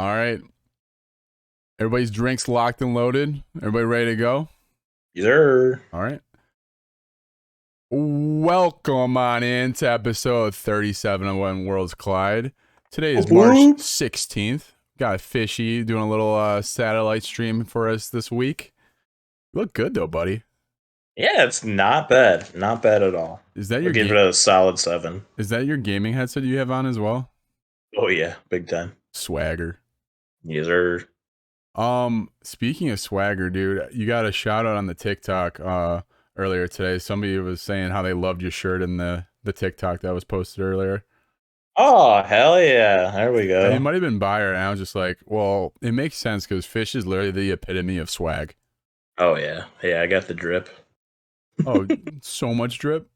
All right. Everybody's drinks locked and loaded. Everybody ready to go? Yes. All right. Welcome on in to episode 37 of When Worlds Collide. Today is March 16th. Got Fishy doing a little satellite stream for us this week. You look good though, buddy. Yeah, it's not bad. Not bad at all. Is that I'll your give it a solid 7. Is that your gaming headset you have on as well? Oh yeah, big time. Swagger. Yes, sir. Speaking of swagger, dude, you got a shout out on the TikTok earlier today. Somebody was saying how they loved your shirt in the TikTok that was posted earlier. Oh, hell yeah. There we go. And it might have been Bayer, and I was just like, well, it makes sense because Fish is literally the epitome of swag. Oh yeah. Yeah, I got the drip. Oh, so much drip.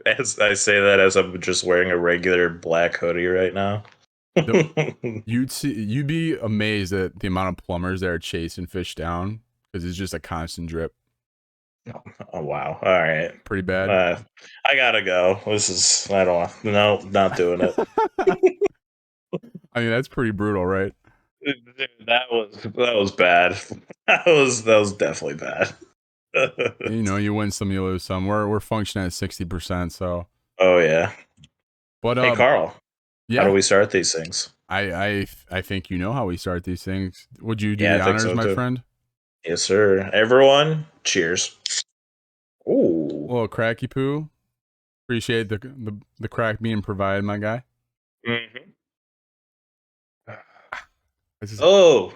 As I say that as I'm just wearing a regular black hoodie right now. You'd be amazed at the amount of plumbers that are chasing Fish down because it's just a constant drip. Oh wow. All right. Pretty bad. I gotta go. I don't want. No, not doing it. I mean, that's pretty brutal, right? Dude, that was bad. That was definitely bad. You know, you win some, you lose some. We're functioning at 60%, so. Oh yeah. But hey Carl, yeah. How do we start these things? I think you know how we start these things. Would you do Yeah, the I think honors, so, my too. friend? Yes, sir. Everyone, cheers. Ooh. A little cracky poo. Appreciate the crack being provided, my guy. Mm-hmm. Oh,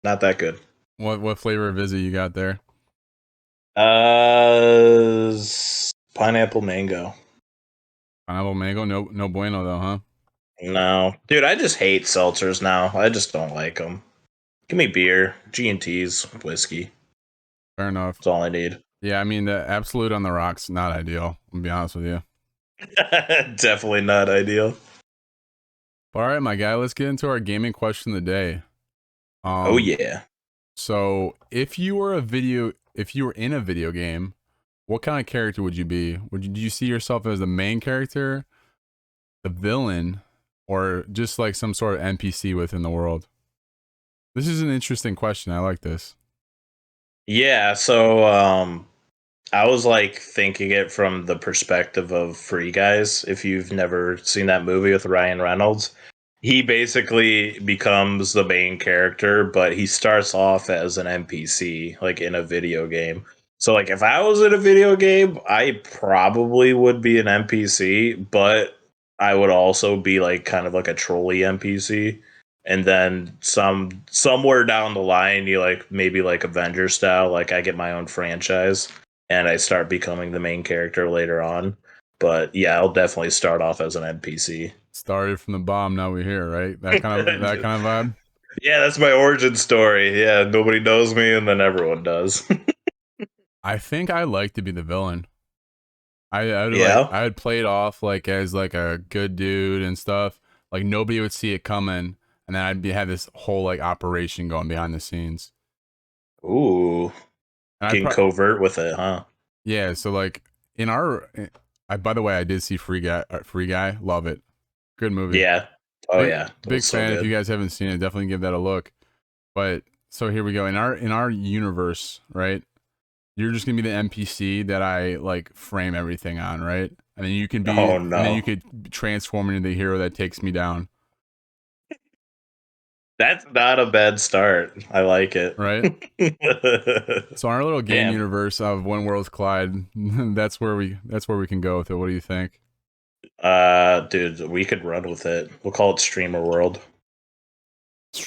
not that good. What flavor of Vizzy you got there? Pineapple mango. Pineapple mango? No bueno though, huh? No, dude, I just hate seltzers now. I just don't like them. Give me beer, G&T's, whiskey. Fair enough. That's all I need. Yeah, I mean the Absolute on the rocks, not ideal. I'll be honest with you. Definitely not ideal. All right, my guy. Let's get into our gaming question of the day. Oh yeah. So if you were in a video game, what kind of character would you be? Do you see yourself as the main character, the villain, or just like some sort of NPC within the world? This is an interesting question. I like this. Yeah, so I was like thinking it from the perspective of Free Guys. If you've never seen that movie with Ryan Reynolds, he basically becomes the main character, but he starts off as an NPC, like in a video game. So, like, if I was in a video game, I probably would be an NPC, but I would also be like kind of like a trolley NPC. And then somewhere down the line, you like maybe like Avenger style, like I get my own franchise and I start becoming the main character later on. But yeah, I'll definitely start off as an NPC. Started from the bottom, now we're here, right? That kind of vibe. Yeah, that's my origin story. Yeah, nobody knows me, and then everyone does. I think I like to be the villain. I'd play it off like as like a good dude and stuff. Like nobody would see it coming, and then have this whole like operation going behind the scenes. Ooh, getting covert with it, huh? Yeah. So like by the way, I did see Free Guy. Love it. Good movie. Yeah. Oh yeah. Big fan. So if you guys haven't seen it, definitely give that a look. But so here we go in our universe, right? You're just gonna be the NPC that I like frame everything on, right? And then you can be, and then you could transform into the hero that takes me down. That's not a bad start. I like it. Right? So our little game universe of When Worlds Collide, that's where we can go with it. What do you think? Dude, we could run with it. We'll call it Streamer World.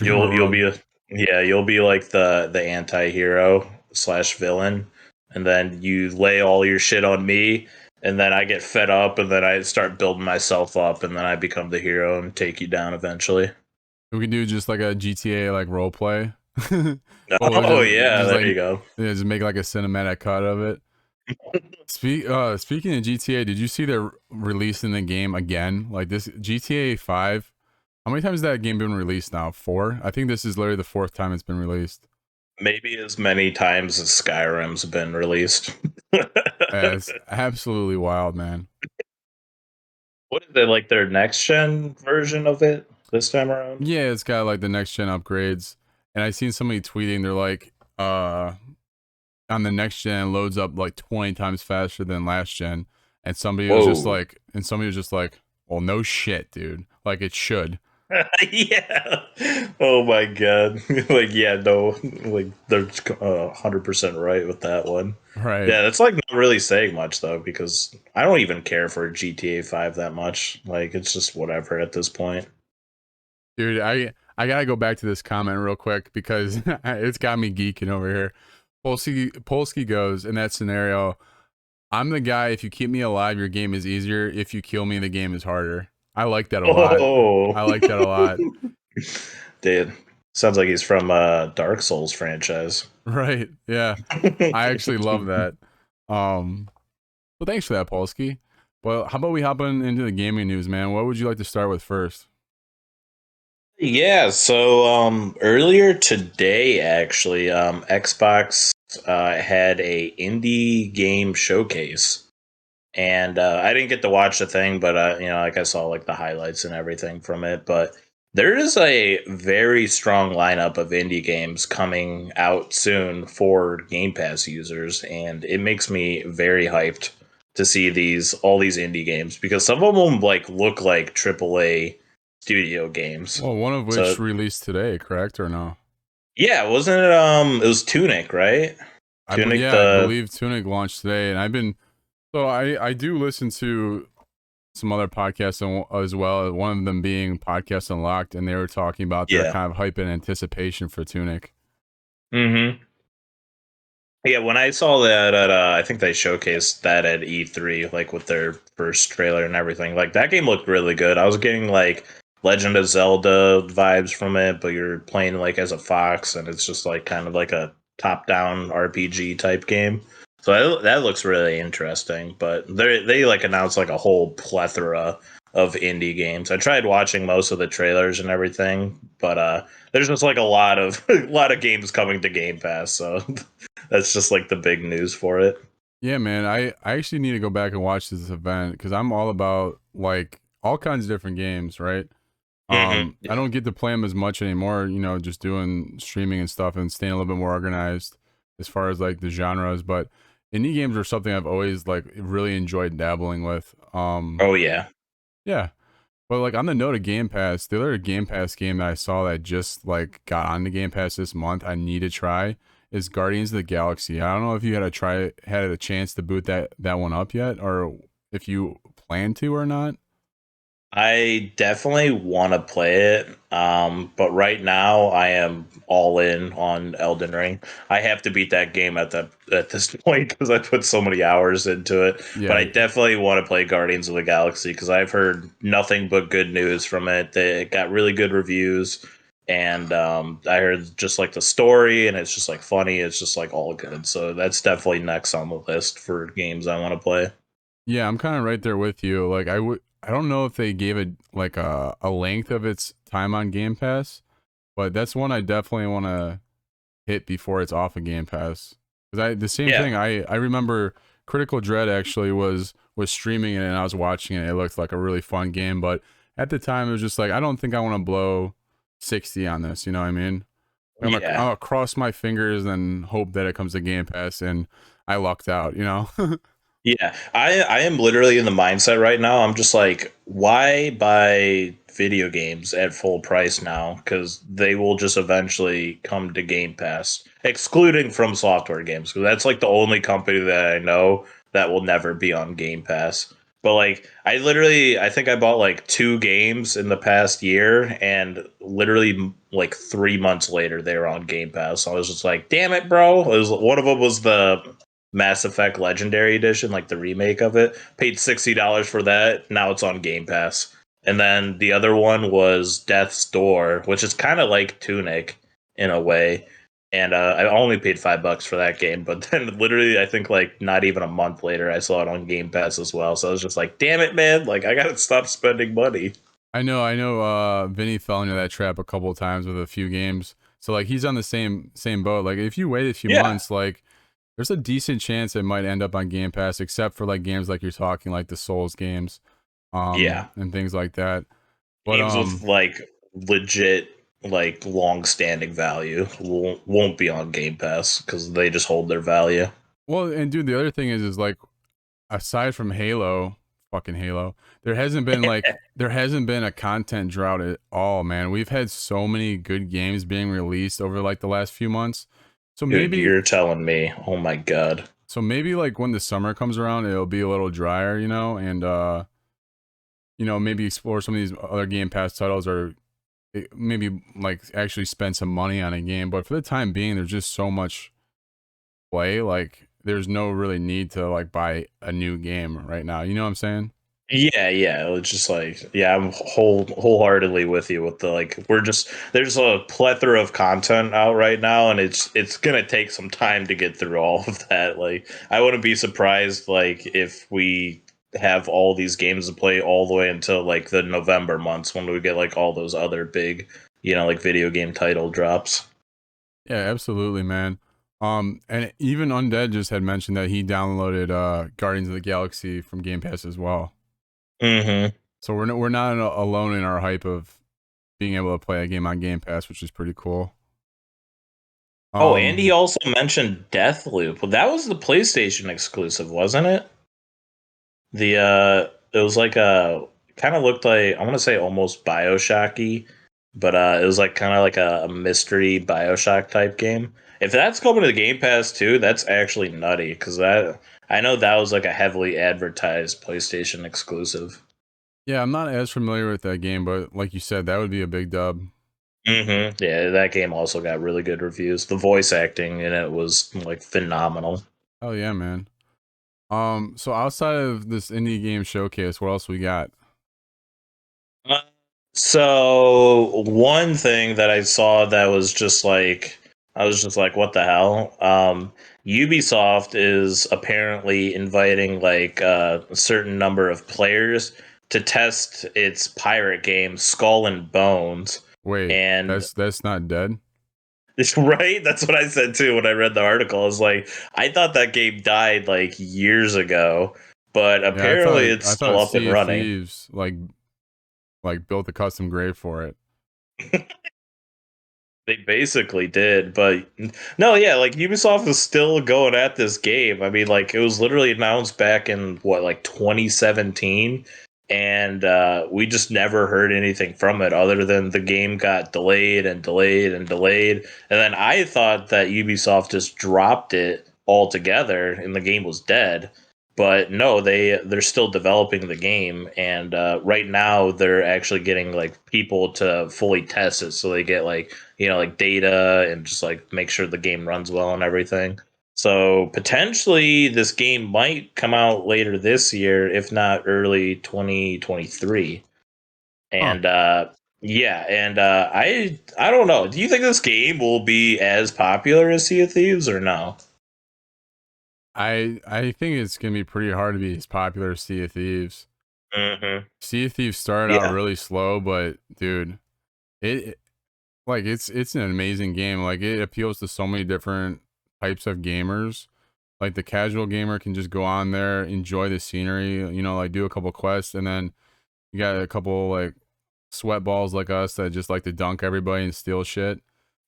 You'll be you'll be like the anti-hero / villain, and then you lay all your shit on me, and then I get fed up, and then I start building myself up, and then I become the hero and take you down eventually. We can do just like a GTA like role play. There you go. Yeah, just make like a cinematic cut of it. Speaking of GTA, did you see they're releasing the game again? Like this GTA 5. How many times has that game been released now? 4? I think this is literally the 4th time it's been released. Maybe as many times as Skyrim's been released. It's absolutely wild, man. What is it, like their next gen version of it? this time around. Yeah, it's got like the next gen upgrades. And I seen somebody tweeting, they're like, on the next gen loads up like 20 times faster than last gen. And Whoa. somebody was just like, well, no shit, dude. Like it should. Yeah. Oh my god. Like yeah, no, like they're 100% right with that one. Right. Yeah, that's like not really saying much though because I don't even care for GTA 5 that much. Like it's just whatever at this point. Dude, I gotta go back to this comment real quick because it's got me geeking over here. Polsky goes in that scenario. I'm the guy. If you keep me alive, your game is easier. If you kill me, the game is harder. I like that a lot. Oh. I like that a lot. Dude, sounds like he's from Dark Souls franchise. Right? Yeah. I actually love that. Um. Well, thanks for that, Polsky. Well, how about we hop on into the gaming news, man? What would you like to start with first? Yeah, so earlier today actually, Xbox had a indie game showcase. And I didn't get to watch the thing, but like I saw like the highlights and everything from it. But there is a very strong lineup of indie games coming out soon for Game Pass users, and it makes me very hyped to see all these indie games because some of them like look like AAA studio games. Well, one of So which released today, correct or no? yeah, wasn't it? It was Tunic, right? Tunic I the believe Tunic launched today, and I've been so I do listen to some other podcasts as well. One of them being Podcast Unlocked, and they were talking about their yeah. kind of hype and anticipation for Tunic. Mm-hmm. Yeah, when I saw that at I think they showcased that at E3, like with their first trailer and everything. Like that game looked really good. I was getting like Legend of Zelda vibes from it, but you're playing like as a fox, and it's just like kind of like a top-down RPG type game. So that looks really interesting. But they like announced like a whole plethora of indie games. I tried watching most of the trailers and everything, but there's just like a lot of a lot of games coming to Game Pass. So that's just like the big news for it. Yeah, man, I actually need to go back and watch this event because I'm all about like all kinds of different games, right? I Yeah. don't get to play them as much anymore, just doing streaming and stuff and staying a little bit more organized as far as like the genres. But indie games are something I've always like really enjoyed dabbling with. Oh yeah. Yeah. But like on the note of Game Pass, the other Game Pass game that I saw that just like got on the Game Pass this month, I need to try is Guardians of the Galaxy. I don't know if you had a chance to boot that one up yet, or if you plan to or not. I definitely want to play it, but right now I am all in on Elden Ring. I have to beat that game at this point because I put so many hours into it. But I Yeah, definitely want to play Guardians of the Galaxy because I've heard nothing but good news from it. It got really good reviews, and I heard just like the story, and it's just like funny. It's just like all good. So that's definitely next on the list for games I want to play. yeah, I'm kind of right there with you. Like I don't know if they gave it like a length of its time on Game Pass, but that's one I definitely want to hit before it's off of Game Pass. Because the same Yeah. thing. I remember Critical Dread actually was streaming it and I was watching it. It looked like a really fun game, but at the time it was just like I don't think I want to blow 60 on this. You know what I mean? I'm Yeah. gonna cross my fingers and hope that it comes to Game Pass, and I lucked out. You know? Yeah, I am literally in the mindset right now. I'm just like, why buy video games at full price now? Because they will just eventually come to Game Pass, excluding From Software games. Because that's like the only company that I know that will never be on Game Pass. But like, I think I bought like two games in the past year, and literally like 3 months later, they were on Game Pass. So I was just like, damn it, bro! One of them was the Mass Effect Legendary Edition, like the remake of it. Paid $60 for that. Now it's on Game Pass. And then the other one was Death's Door, which is kind of like Tunic in a way. And I only paid $5 for that game, but then literally, I think like not even a month later, I saw it on Game Pass as well. So I was just like, "Damn it, man! Like I gotta stop spending money." I know. Vinny fell into that trap a couple of times with a few games. So like he's on the same boat. Like if you wait a few Yeah, months, like there's a decent chance it might end up on Game Pass, except for like games like you're talking, like the Souls games, yeah. and things like that. But Games with like legit like long-standing value. Won't be on Game Pass because they just hold their value. Well, and dude, the other thing is like aside from Halo, fucking Halo, there hasn't been a content drought at all, man. We've had so many good games being released over like the last few months. So Dude, maybe you're telling me. Oh my god. like when the summer comes around, it'll be a little drier, and maybe explore some of these other Game Pass titles or maybe like actually spend some money on a game. But for the time being, there's just so much play, like there's no really need to like buy a new game right now. You know what I'm saying? Yeah. It's just like, yeah, I'm wholeheartedly with you with the like. We're just there's a plethora of content out right now, and it's gonna take some time to get through all of that. Like, I wouldn't be surprised like if we have all these games to play all the way until like the November months when we get like all those other big, like video game title drops. Yeah, absolutely, man. And even Undead just had mentioned that he downloaded Guardians of the Galaxy from Game Pass as well. Mm-hmm. So we're not alone in our hype of being able to play a game on Game Pass, which is pretty cool. Oh, and he Um, also mentioned Deathloop. Well, that was the PlayStation exclusive, wasn't it? It was like a kind of looked like I want to say almost Bioshocky, but it was like kind of like a mystery Bioshock type game. If that's coming to the Game Pass too, that's actually nutty because that I know that was like a heavily advertised PlayStation exclusive. yeah, I'm not as familiar with that game, but like you said, that would be a big dub. Yeah, that game also got really good reviews. The voice acting in it was like phenomenal. Oh yeah, man. So outside of this indie game showcase, what else we got? Uh, So one thing that I saw that was just like I was just like, what the hell? Ubisoft is apparently inviting like a certain number of players to test its pirate game Skull and Bones. Wait, And that's not dead. right, that's what I said too when I read the article. I was like, I thought that game died like years ago, but Yeah, apparently it's I still thought up and Sea of running. Thieves like built a custom grave for it. They basically did, but no, yeah, like Ubisoft is still going at this game. I mean, like it was literally announced back in what, like 2017, and we just never heard anything from it other than the game got delayed and delayed and delayed. And then I thought that Ubisoft just dropped it altogether and the game was dead. But no, they're still developing the game, and right now they're actually getting like people to fully test it, so they get like like data and just like make sure the game runs well and everything. So potentially this game might come out later this year, if not early 2023. Huh. And yeah, and I don't know. Do you think this game will be as popular as Sea of Thieves or no? I think it's gonna be pretty hard to be as popular as Sea of Thieves. Mm-hmm. Sea of Thieves started out Yeah. really slow, but dude, it like it's an amazing game. Like it appeals to so many different types of gamers. Like the casual gamer can just go on there, enjoy the scenery, like do a couple quests, and then you got a couple like sweat balls like us that just like to dunk everybody and steal shit.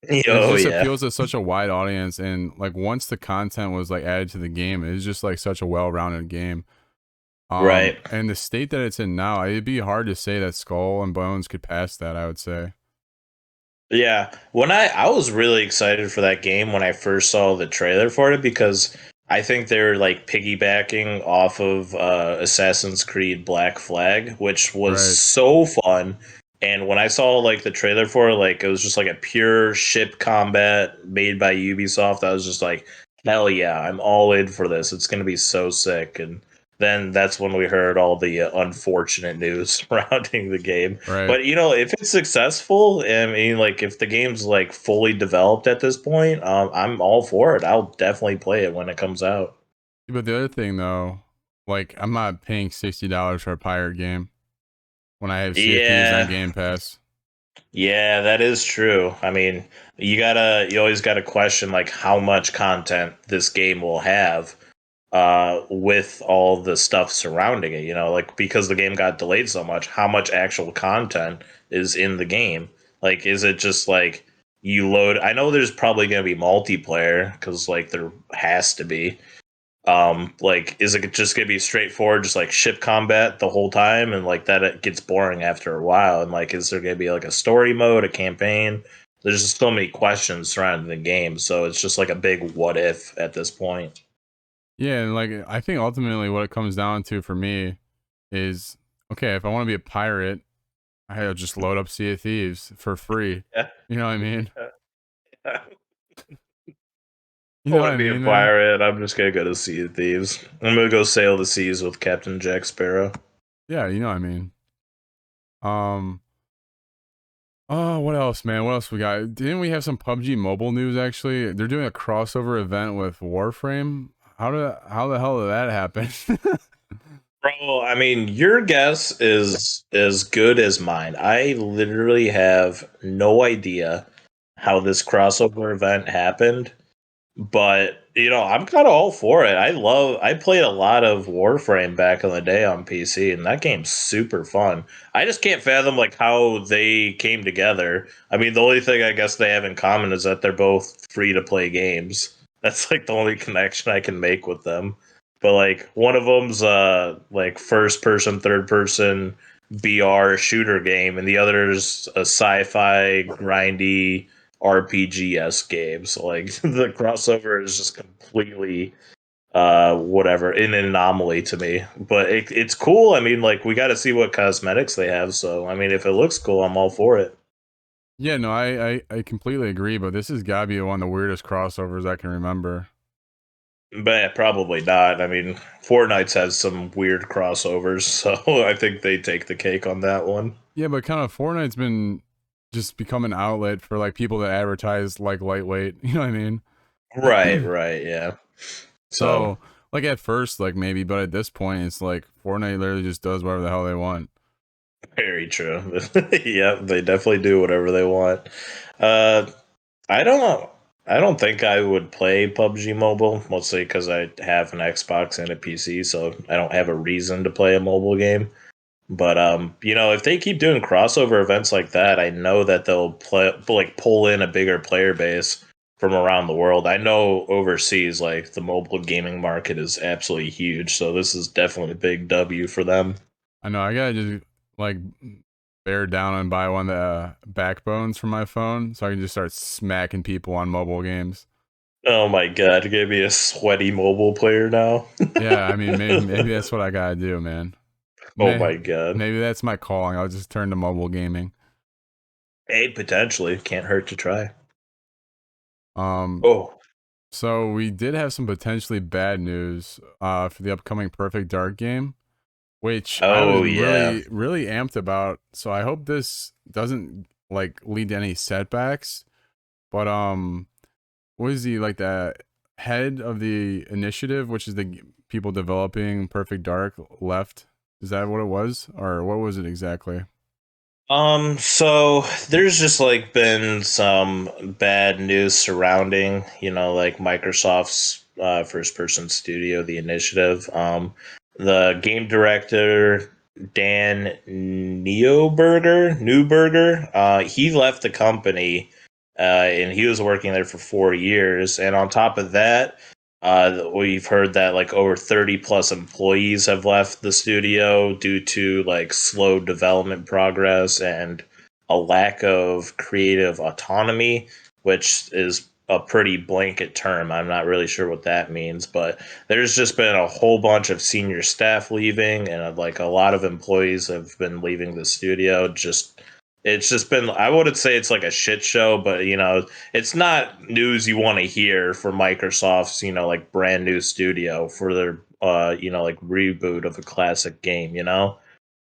And it Oh just yeah. appeals to such a wide audience. And like once the content was like added to the game, it's just like such a well-rounded game. Right. And the state that it's in now, it'd be hard to say that Skull and Bones could pass that, I would say. Yeah, when I was really excited for that game when I first saw the trailer for it because I think they're like piggybacking off of Assassin's Creed Black Flag, which was Right. so fun. And when I saw like the trailer for it, like it was just like a pure ship combat made by Ubisoft. I was just like, hell yeah, I'm all in for this. It's gonna be so sick. And then that's when we heard all the unfortunate news surrounding the game. Right. But if it's successful, I mean, like if the game's like fully developed at this point, I'm all for it. I'll definitely play it when it comes out. But the other thing though, like I'm not paying $60 for a pirate game when I have Sea of Thieves on Yeah, Game Pass. yeah, that is true. I mean, you always gotta question like how much content this game will have, with all the stuff surrounding it. Like because the game got delayed so much, how much actual content is in the game? Like, is it just like you load? I know there's probably going to be multiplayer because like there has to be. Like, is it just going to be straightforward, just like ship combat the whole time, and like that it gets boring after a while? And like, is there going to be like a story mode, a campaign? There's just so many questions surrounding the game, so it's just like a big what if at this point. Yeah, and like I think ultimately what it comes down to for me is okay, if I want to be a pirate, I'll just load up Sea of Thieves for free. Yeah. You know what I mean? I You know what want I to be a mean, man? pirate. I'm just gonna go to Sea of Thieves. I'm gonna go sail the seas with Captain Jack Sparrow. Yeah, you know what I mean. Um Oh, what else, man? What else we got? Didn't we have some PUBG mobile news actually? They're doing a crossover event with Warframe. How the hell did that happen? Bro, I mean, your guess is as good as mine. I literally have no idea how this crossover event happened. But I'm kind of all for it. I played a lot of Warframe back in the day on PC, and that game's super fun. I just can't fathom like how they came together. I mean, the only thing I guess they have in common is that they're both free to play games. That's like the only connection I can make with them. But like one of them's like first person, third person BR shooter game, and the other's a sci-fi grindy RPG esque game. So like the crossover is just completely whatever, an anomaly to me. But it's cool. I mean, like we got to see what cosmetics they have. So I mean, if it looks cool, I'm all for it. Yeah, no, I completely agree, but this has got to be one of the weirdest crossovers I can remember. But probably not. I mean, Fortnite's has some weird crossovers, so I think they take the cake on that one. Yeah, but kind of Fortnite's been just become an outlet for like people that advertise like lightweight. You know what I Right, mean? right, yeah. So So like at first, like maybe, but at this point, it's like Fortnite literally just does whatever the hell they want. very true. Yep, they definitely do whatever they want. Uh, I don't know. I don't think I would play PUBG Mobile, mostly because I have an Xbox and a PC, so I don't have a reason to play a mobile game. But if they keep doing crossover events like that, I know that they'll pull in a bigger player base from around the world. I know overseas, like the mobile gaming market is absolutely huge, so this is definitely a big W for them. I know I gotta just like bear down and buy one of the backbones for my phone so I can just start smacking people on mobile games. Oh my god, you're gonna be a sweaty mobile player now. Yeah, I mean maybe that's what I gotta do, man. Oh May my god. Maybe that's my calling. I'll just turn to mobile gaming. Hey, potentially. Can't hurt to try. Um, Oh. so we did have some potentially bad news for the upcoming Perfect Dark game, which I was Oh yeah. really amped about. So I hope this doesn't like lead to any setbacks. But what is he like the head of the initiative, which is the people developing Perfect Dark left? Is that what it was, or what was it exactly? So there's just like been some bad news surrounding, like Microsoft's first person studio, the initiative. The game director, Dan Newberger, he left the company, and he was working there for 4 years. And on top of that, we've heard that like over 30 plus employees have left the studio due to like slow development progress and a lack of creative autonomy, which is a pretty blanket term. I'm not really sure what that means, but there's just been a whole bunch of senior staff leaving, and like a lot of employees have been leaving the studio. It's just been, I wouldn't say it's like a shit show, but it's not news you want to hear for Microsoft's, like brand new studio for their like reboot of a classic game.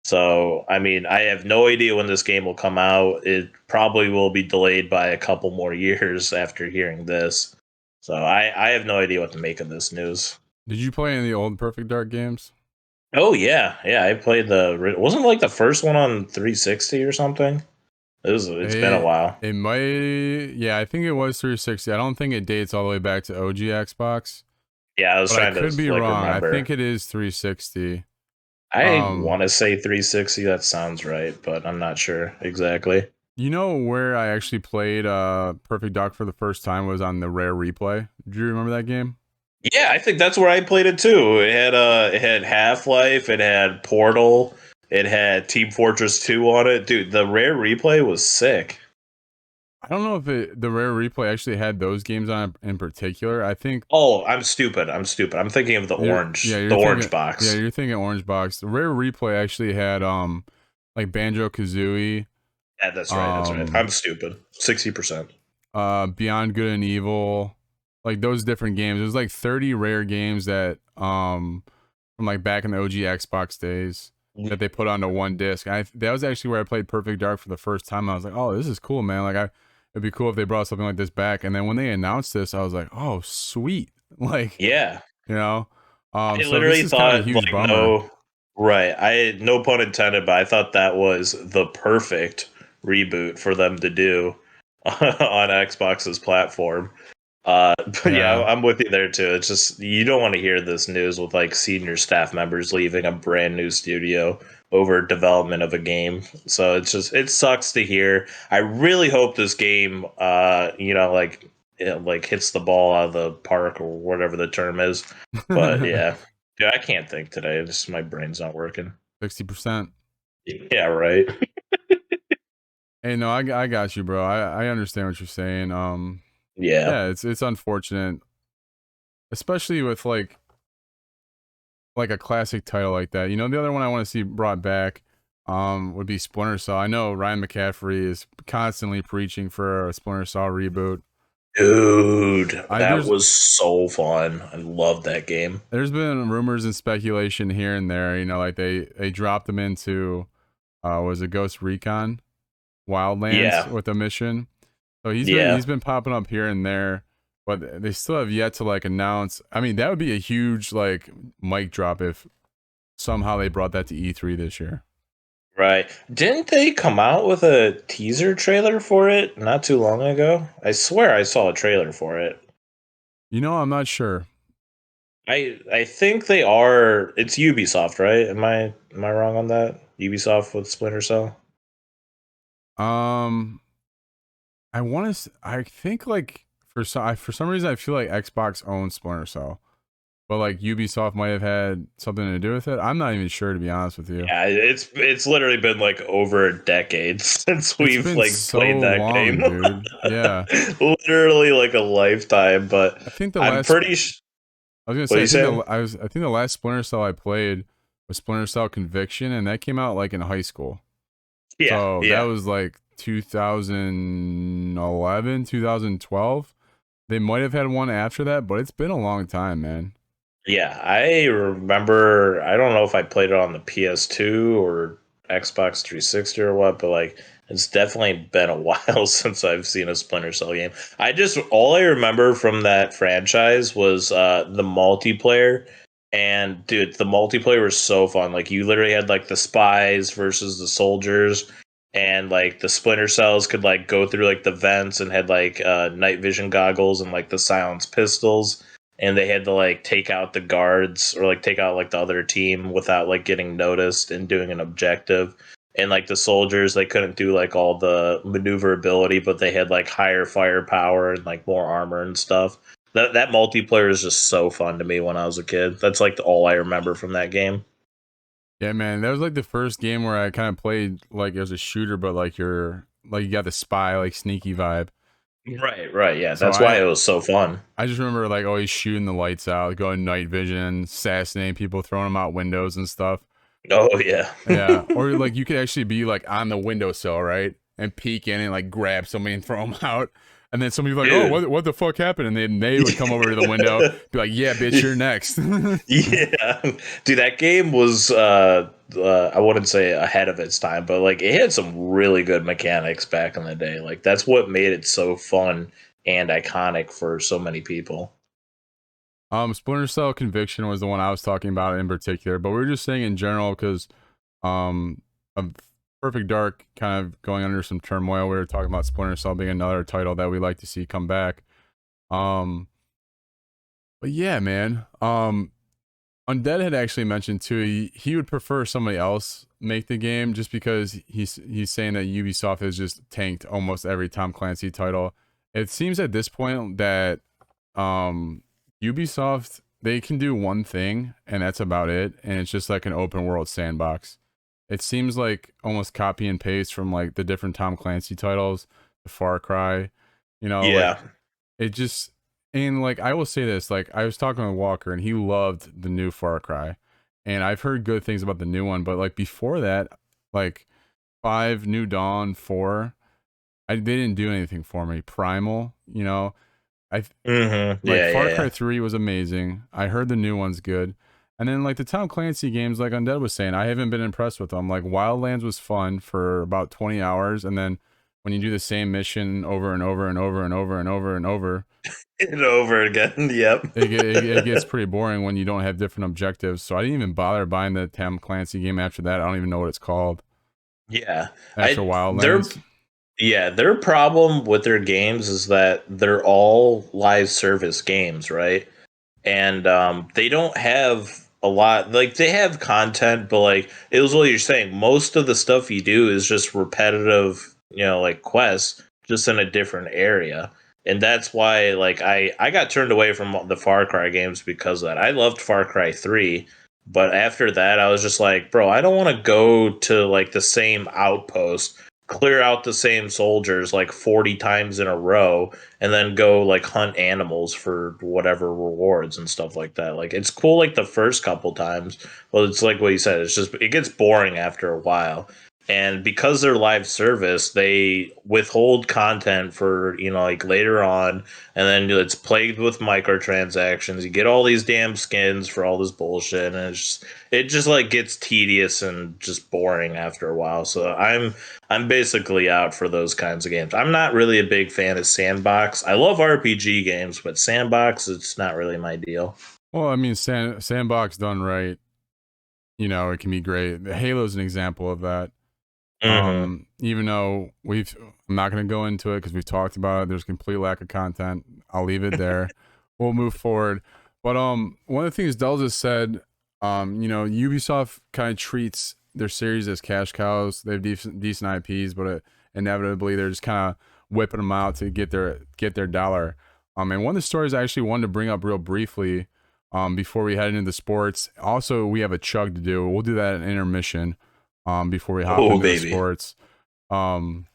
So, I mean, I have no idea when this game will come out. It probably will be delayed by a couple more years after hearing this. So, I have no idea what to make of this news. Did you play any of the old Perfect Dark games? Oh yeah, yeah. I played wasn't like the first one on 360 or something. It's been a while. It might, yeah, I think it was 360. I don't think it dates all the way back to OG Xbox, Yeah, I was but I trying to could be like wrong. I think remember. it is 360. I Um, want to say 360. That sounds right, but I'm not sure exactly. You know where I actually played Perfect Dark for the first time was on the Rare Replay. Do you remember that game? Yeah, I think that's where I played it too. It had Half Life, it had Portal, it had Team Fortress 2 on it. Dude, the Rare Replay was sick. I don't know if the Rare Replay actually had those games on it in particular. I think Oh, I'm stupid. I'm stupid. I'm thinking of the orange box. you're thinking Orange Box. The Rare Replay actually had like Banjo Kazooie, Yeah, that's right. That's right. I'm um stupid. 60%. Beyond Good and Evil, like those different games. There's like 30 rare games that from like back in the OG Xbox days that they put onto one disc. That was actually where I played Perfect Dark for the first time. I was like, oh, this is cool, man. It'd be cool if they brought something like this back. And then when they announced this, I was like, oh, sweet. Like, Yeah. you know, I so this literally is kind of a thought huge like bummer. right. I no pun intended, but I thought that was the perfect reboot for them to do on Xbox's platform. But yeah, Yeah. I'm with you there too. It's just you don't want to hear this news with like senior staff members leaving a brand new studio over development of a game. So it sucks to hear. I really hope this game, like it like hits the ball out of the park or whatever the term is. But yeah, I can't think today. Just my brain's not working. 60%. Yeah, right. Hey, no, I got you, bro. I understand what you're saying. Yeah. Yeah, it's unfortunate, especially with like a classic title like that. You know, the other one I want to see brought back would be Splinter Cell. I know Ryan McCaffrey is constantly preaching for a Splinter Cell reboot. Dude, I that was so fun. I love that game. there's been rumors and speculation here and there, you know, like they dropped him into was it Ghost Recon Wildlands Yeah. with a mission. So Yeah. he's been popping up here and there, but they still have yet to like announce. I mean, that would be a huge like mic drop if somehow they brought that to E3 this year. Right. Didn't they come out with a teaser trailer for it not too long ago? I swear I saw a trailer for it. You know, I'm not sure. I think they are it's Ubisoft, right? Am I wrong on that? Ubisoft with Splinter Cell? Um, I want to. I think like for some reason I feel like Xbox owns Splinter Cell, but like Ubisoft might have had something to do with it. I'm not even sure, to be honest with you. Yeah, it's literally been like over a decade since It's we've been like so played that long, game. dude. Yeah, Literally like a lifetime, but I think the I'm last. pretty I was gonna what are say you saying? I think the last Splinter Cell I played was Splinter Cell Conviction, and that came out like in high school. Yeah, So that yeah. was like 2011, 2012. They might have had one after that, but it's been a long time, man. Yeah, I remember. I don't know if I played it on the PS2 or Xbox 360 or what, but like it's definitely been a while since I've seen a Splinter Cell game. All I remember from that franchise was the multiplayer. And dude, the multiplayer was so fun. Like you literally had like the spies versus the soldiers, and like the Splinter Cells could like go through like the vents and had like night vision goggles and like the silenced pistols, and they had to like take out the guards or like take out like the other team without like getting noticed and doing an objective. And like the soldiers, they couldn't do like all the maneuverability, but they had like higher firepower and like more armor and stuff. That multiplayer is just so fun to me when I was a kid. That's like all I remember from that game. Yeah, man, that was like the first game where I kind of played like as a shooter, but like you got the spy like sneaky vibe. Right, right, yeah. So That's why it was so fun. I just remember like always shooting the lights out, going night vision, assassinating people, throwing them out windows and stuff. Oh yeah. Yeah, or like you could actually be like on the windowsill, right, and peek in and like grab somebody and throw them out. And then somebody's like, "Oh, Dude. what the fuck happened?" And then they would come over to the window, be like, "Yeah, bitch, you're next." Yeah, dude, that game was I wouldn't say ahead of its time, but like it had some really good mechanics back in the day. Like that's what made it so fun and iconic for so many people. Splinter Cell Conviction was the one I was talking about in particular, but we were just saying in general because of Perfect Dark kind of going under some turmoil. We were talking about Splinter Cell being another title that we like to see come back. Um, but yeah, man. Undead had actually mentioned too he would prefer somebody else make the game just because he's saying that Ubisoft has just tanked almost every Tom Clancy title. It seems at this point that um Ubisoft, they can do one thing and that's about it, and it's just like an open world sandbox. It seems like almost copy and paste from like the different Tom Clancy titles, the Far Cry, like Yeah. it just, and like I will say this, like I was talking with Walker and he loved the new Far Cry, and I've heard good things about the new one, but like before that, like 5, New Dawn, 4, they didn't do anything for me. Primal, I Mm-hmm. like Yeah, Far yeah, Cry yeah. 3 was amazing. I heard the new one's good. And then like the Tom Clancy games, like Undead was saying, I haven't been impressed with them. Like Wildlands was fun for about 20 hours, and then when you do the same mission over and over and over and over and over and over, And over again. Yep. it gets pretty boring when you don't have different objectives. So I didn't even bother buying the Tom Clancy game after that. I don't even know what it's called Yeah. after I their Wildlands. Yeah, their problem with their games is that they're all live service games, right? And they don't have a lot. Like they have content, but like it was what you're saying. Most of the stuff you do is just repetitive, like quests, just in a different area. And that's why, like, I got turned away from the Far Cry games because of that. I loved Far Cry 3, but after that, I was just like, bro, I don't want to go to like the same outpost, clear out the same soldiers like 40 times in a row, and then go like hunt animals for whatever rewards and stuff like that. Like it's cool like the first couple times, but it's like what you said, it's just it gets boring after a while. And because they're live service, they withhold content for, like later on, and then it's plagued with microtransactions. You get all these damn skins for all this bullshit, and it just like gets tedious and just boring after a while. So I'm basically out for those kinds of games. I'm not really a big fan of sandbox. I love RPG games, but sandbox, it's not really my deal. Well, I mean, Sandbox done right, it can be great. Halo's an example of that. Hmm. Even though I'm not going to go into it because we've talked about it. There's complete lack of content. I'll leave it there. We'll move forward. But one of the things Dell just said, Ubisoft kind of treats their series as cash cows. They have decent IPs, but inevitably they're just kind of whipping them out to get their dollar. And one of the stories I actually wanted to bring up real briefly, before we head into the sports. Also, we have a chug to do. We'll do that at intermission, before we hop Oh, into the baby. sports. Um,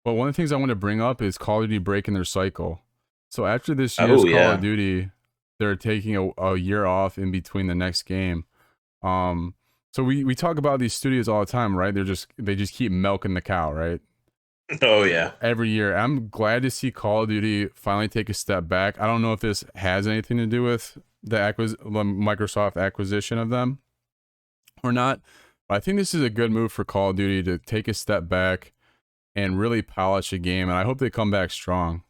but one of the things I want to bring up is Call of Duty breaking their cycle. So after this year's Oh, Call of yeah. Duty, they're taking a year off in between the next game. Um, so we talk about these studios all the time, right? They just keep milking the cow, right? Oh, yeah. Every year. I'm glad to see Call of Duty finally take a step back. I don't know if this has anything to do with the Microsoft acquisition of them or not. But I think this is a good move for Call of Duty to take a step back and really polish a game. And I hope they come back strong.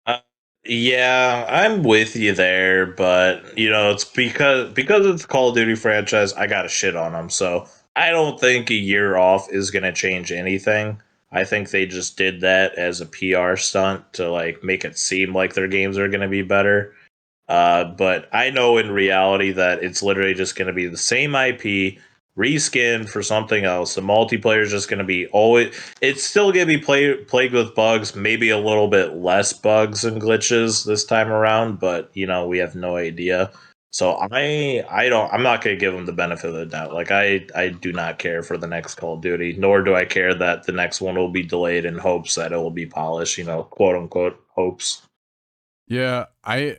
Uh, yeah, I'm with you there, but it's because it's Call of Duty franchise, I gotta shit on them. So I don't think a year off is gonna change anything. I think they just did that as a PR stunt to like make it seem like their games are gonna be better. But I know in reality that it's literally just going to be the same IP reskinned for something else. The multiplayer is just going to be always. It's still going to be plagued with bugs, maybe a little bit less bugs and glitches this time around. But we have no idea. So I'm not going to give them the benefit of the doubt. Like I do not care for the next Call of Duty, nor do I care that the next one will be delayed in hopes that it will be polished. Quote unquote hopes. Yeah, I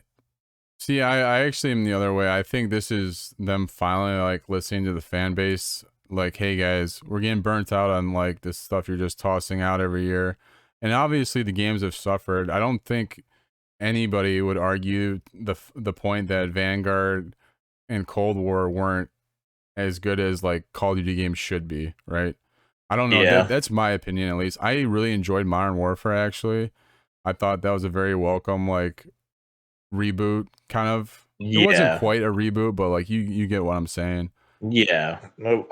actually am the other way. I think this is them finally like listening to the fan base. Like, hey guys, we're getting burnt out on like this stuff you're just tossing out every year. And obviously the games have suffered. I don't think anybody would argue the point that Vanguard and Cold War weren't as good as like Call of Duty games should be, right? I don't know. Yeah. That's my opinion at least. I really enjoyed Modern Warfare actually. I thought that was a very welcome like reboot kind of. It wasn't Yeah. quite a reboot, but like you get what I'm saying. Yeah, no,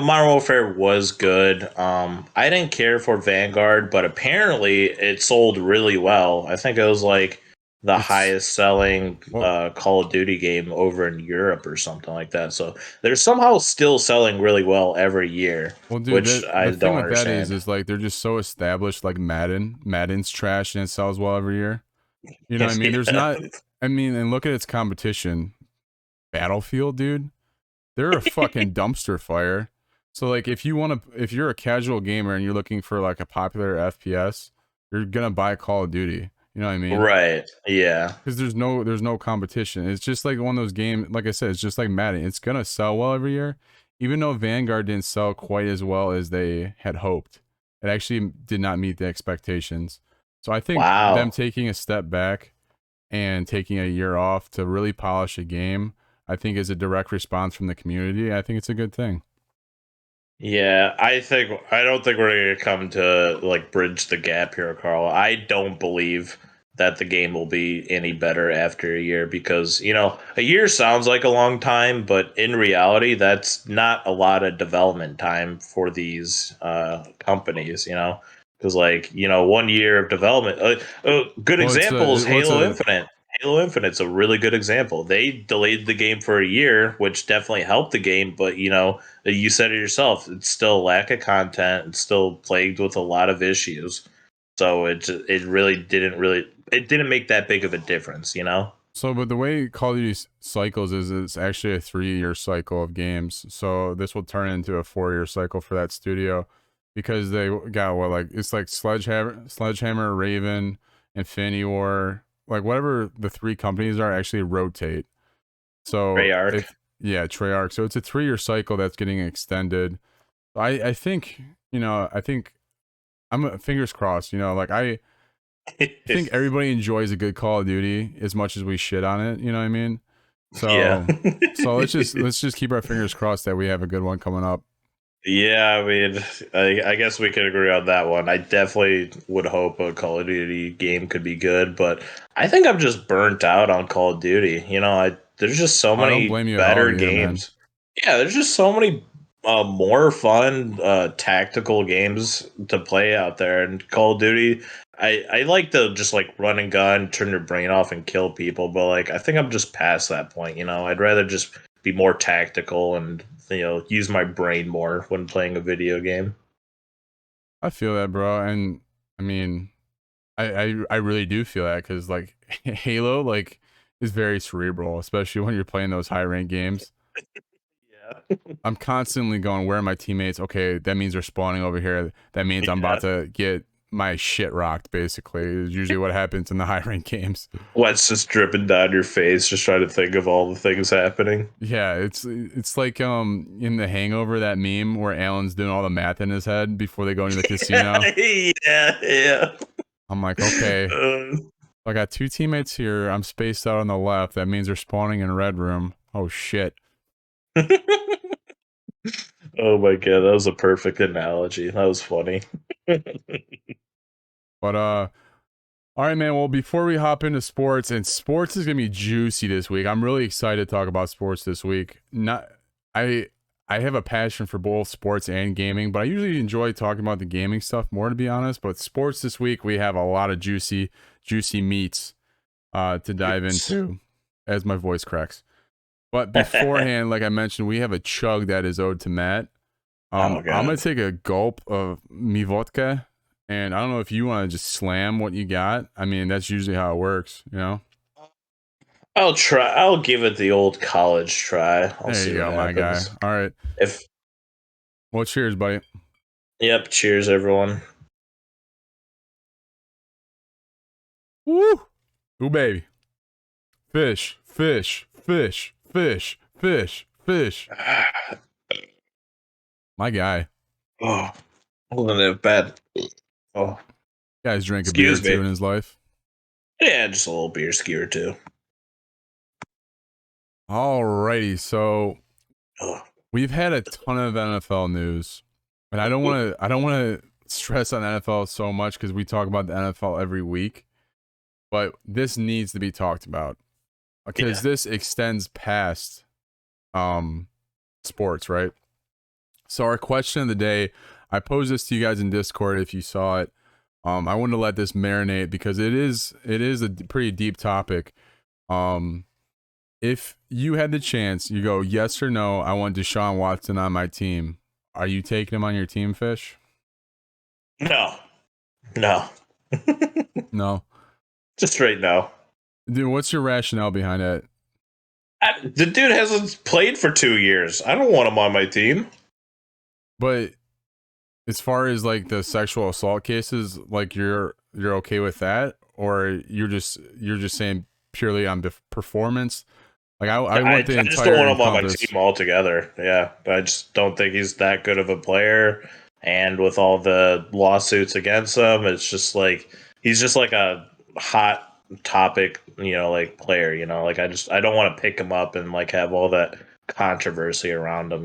Modern Warfare was good. I didn't care for Vanguard, but apparently it sold really well. I think it was like the It's highest selling well, Call of Duty game over in Europe or something like that. So they're somehow still selling really well every year, well, dude. which The I thing don't with that understand. is like they're just so established. Like Madden's trash and it sells well every year. You know what I mean? There's Yeah. not. I mean, and look at its competition. Battlefield, dude. They're a fucking dumpster fire. So like if you're a casual gamer and you're looking for like a popular FPS, you're gonna buy Call of Duty. You know what I mean? Right. Yeah. Because there's no competition. It's just like one of those games. Like I said, it's just like Madden. It's gonna sell well every year, even though Vanguard didn't sell quite as well as they had hoped. It actually did not meet the expectations. So I think them Wow. taking a step back and taking a year off to really polish a game, I think is a direct response from the community. I think it's a good thing. Yeah, I don't think we're gonna come to like bridge the gap here, Carl. I don't believe that the game will be any better after a year because a year sounds like a long time, but in reality, that's not a lot of development time for these companies. Because 1 year of development. Good Well, example is it's Halo a Infinite. Halo Infinite's a really good example. They delayed the game for a year, which definitely helped the game, but you said it yourself. It's still a lack of content. It's still plagued with a lot of issues. So it didn't make that big of a difference. but the way Call of Duty cycles is it's actually a 3-year cycle of games. So this will turn into a 4-year cycle for that studio because they got what like it's like Sledgehammer, Raven, Infinity War, like whatever the three companies are actually rotate. So Treyarch. if yeah, Treyarch. So it's a 3-year cycle that's getting extended. I think I think I'm fingers crossed. Like I think everybody enjoys a good Call of Duty as much as we shit on it. You know what I mean? Yeah. So let's just keep our fingers crossed that we have a good one coming up. Yeah, I mean, I guess we could agree on that one. I definitely would hope a Call of Duty game could be good, but I think I'm just burnt out on Call of Duty. There's just so I don't many blame you at all better either, man. games. Yeah, there's just so many more fun tactical games to play out there. And Call of Duty, I like to just like run and gun, turn your brain off, and kill people. But like, I think I'm just past that point. I'd rather just be more tactical and use my brain more when playing a video game. I feel that, bro, and I mean, I really do feel that because like Halo like is very cerebral, especially when you're playing those high rank games. Yeah. I'm constantly going, where are my teammates? Okay, that means they're spawning over here. That means I'm Yeah. about to get my shit rocked, basically, is usually what happens in the high rank games. What's just dripping down your face, just trying to think of all the things happening. Yeah, it's like in the Hangover, that meme where Alan's doing all the math in his head before they go into the casino. Yeah, yeah. I'm like, okay, Uh, I got two teammates here. I'm spaced out on the left. That means they're spawning in red room. Oh shit. oh my god, that was a perfect analogy. That was funny. But all right, man. Well, before we hop into sports, and sports is gonna be juicy this week. I'm really excited to talk about sports this week. Not, I, I have a passion for both sports and gaming, but I usually enjoy talking about the gaming stuff more, to be honest. But sports this week, we have a lot of juicy meats, to dive Oops. into, as my voice cracks. But beforehand, like I mentioned, we have a chug that is owed to Matt. oh I'm gonna god. take a gulp of me vodka, and I don't know if you want to just slam what you got. I mean, that's usually how it works. I'll try. I'll give it the old college try. I'll There see you what go, my guy. happens. All right. If Well, cheers, buddy. Yep. Cheers, everyone. Woo! Ooh, baby. Fish, fish, fish, fish, fish, fish. My guy. oh, I'm gonna bed. Oh, Guy's drank a beer or excuse two me. in his life. Yeah, just a little beer ski or two. Alrighty. So Oh. we've had a ton of NFL news, and I don't want to stress on NFL so much because we talk about the NFL every week, but this needs to be talked about because Yeah. this extends past um sports, right? So our question of the day, I posed this to you guys in Discord if you saw it. I want to let this marinate because it is a pretty deep topic. Um, if you had the chance, you go yes or no. I want Deshaun Watson on my team. Are you taking him on your team, Fish? No, no, No, just straight no. dude. What's your rationale behind it? The dude hasn't played for 2 years. I don't want him on my team. But as far as like the sexual assault cases, like you're okay with that, or you're just saying purely on performance. Like I I want the just don't entire want him on my encompass. team altogether. Yeah, I just don't think he's that good of a player. And with all the lawsuits against him, it's just like he's just like a hot topic, like player. Like I don't want to pick him up and like have all that controversy around him.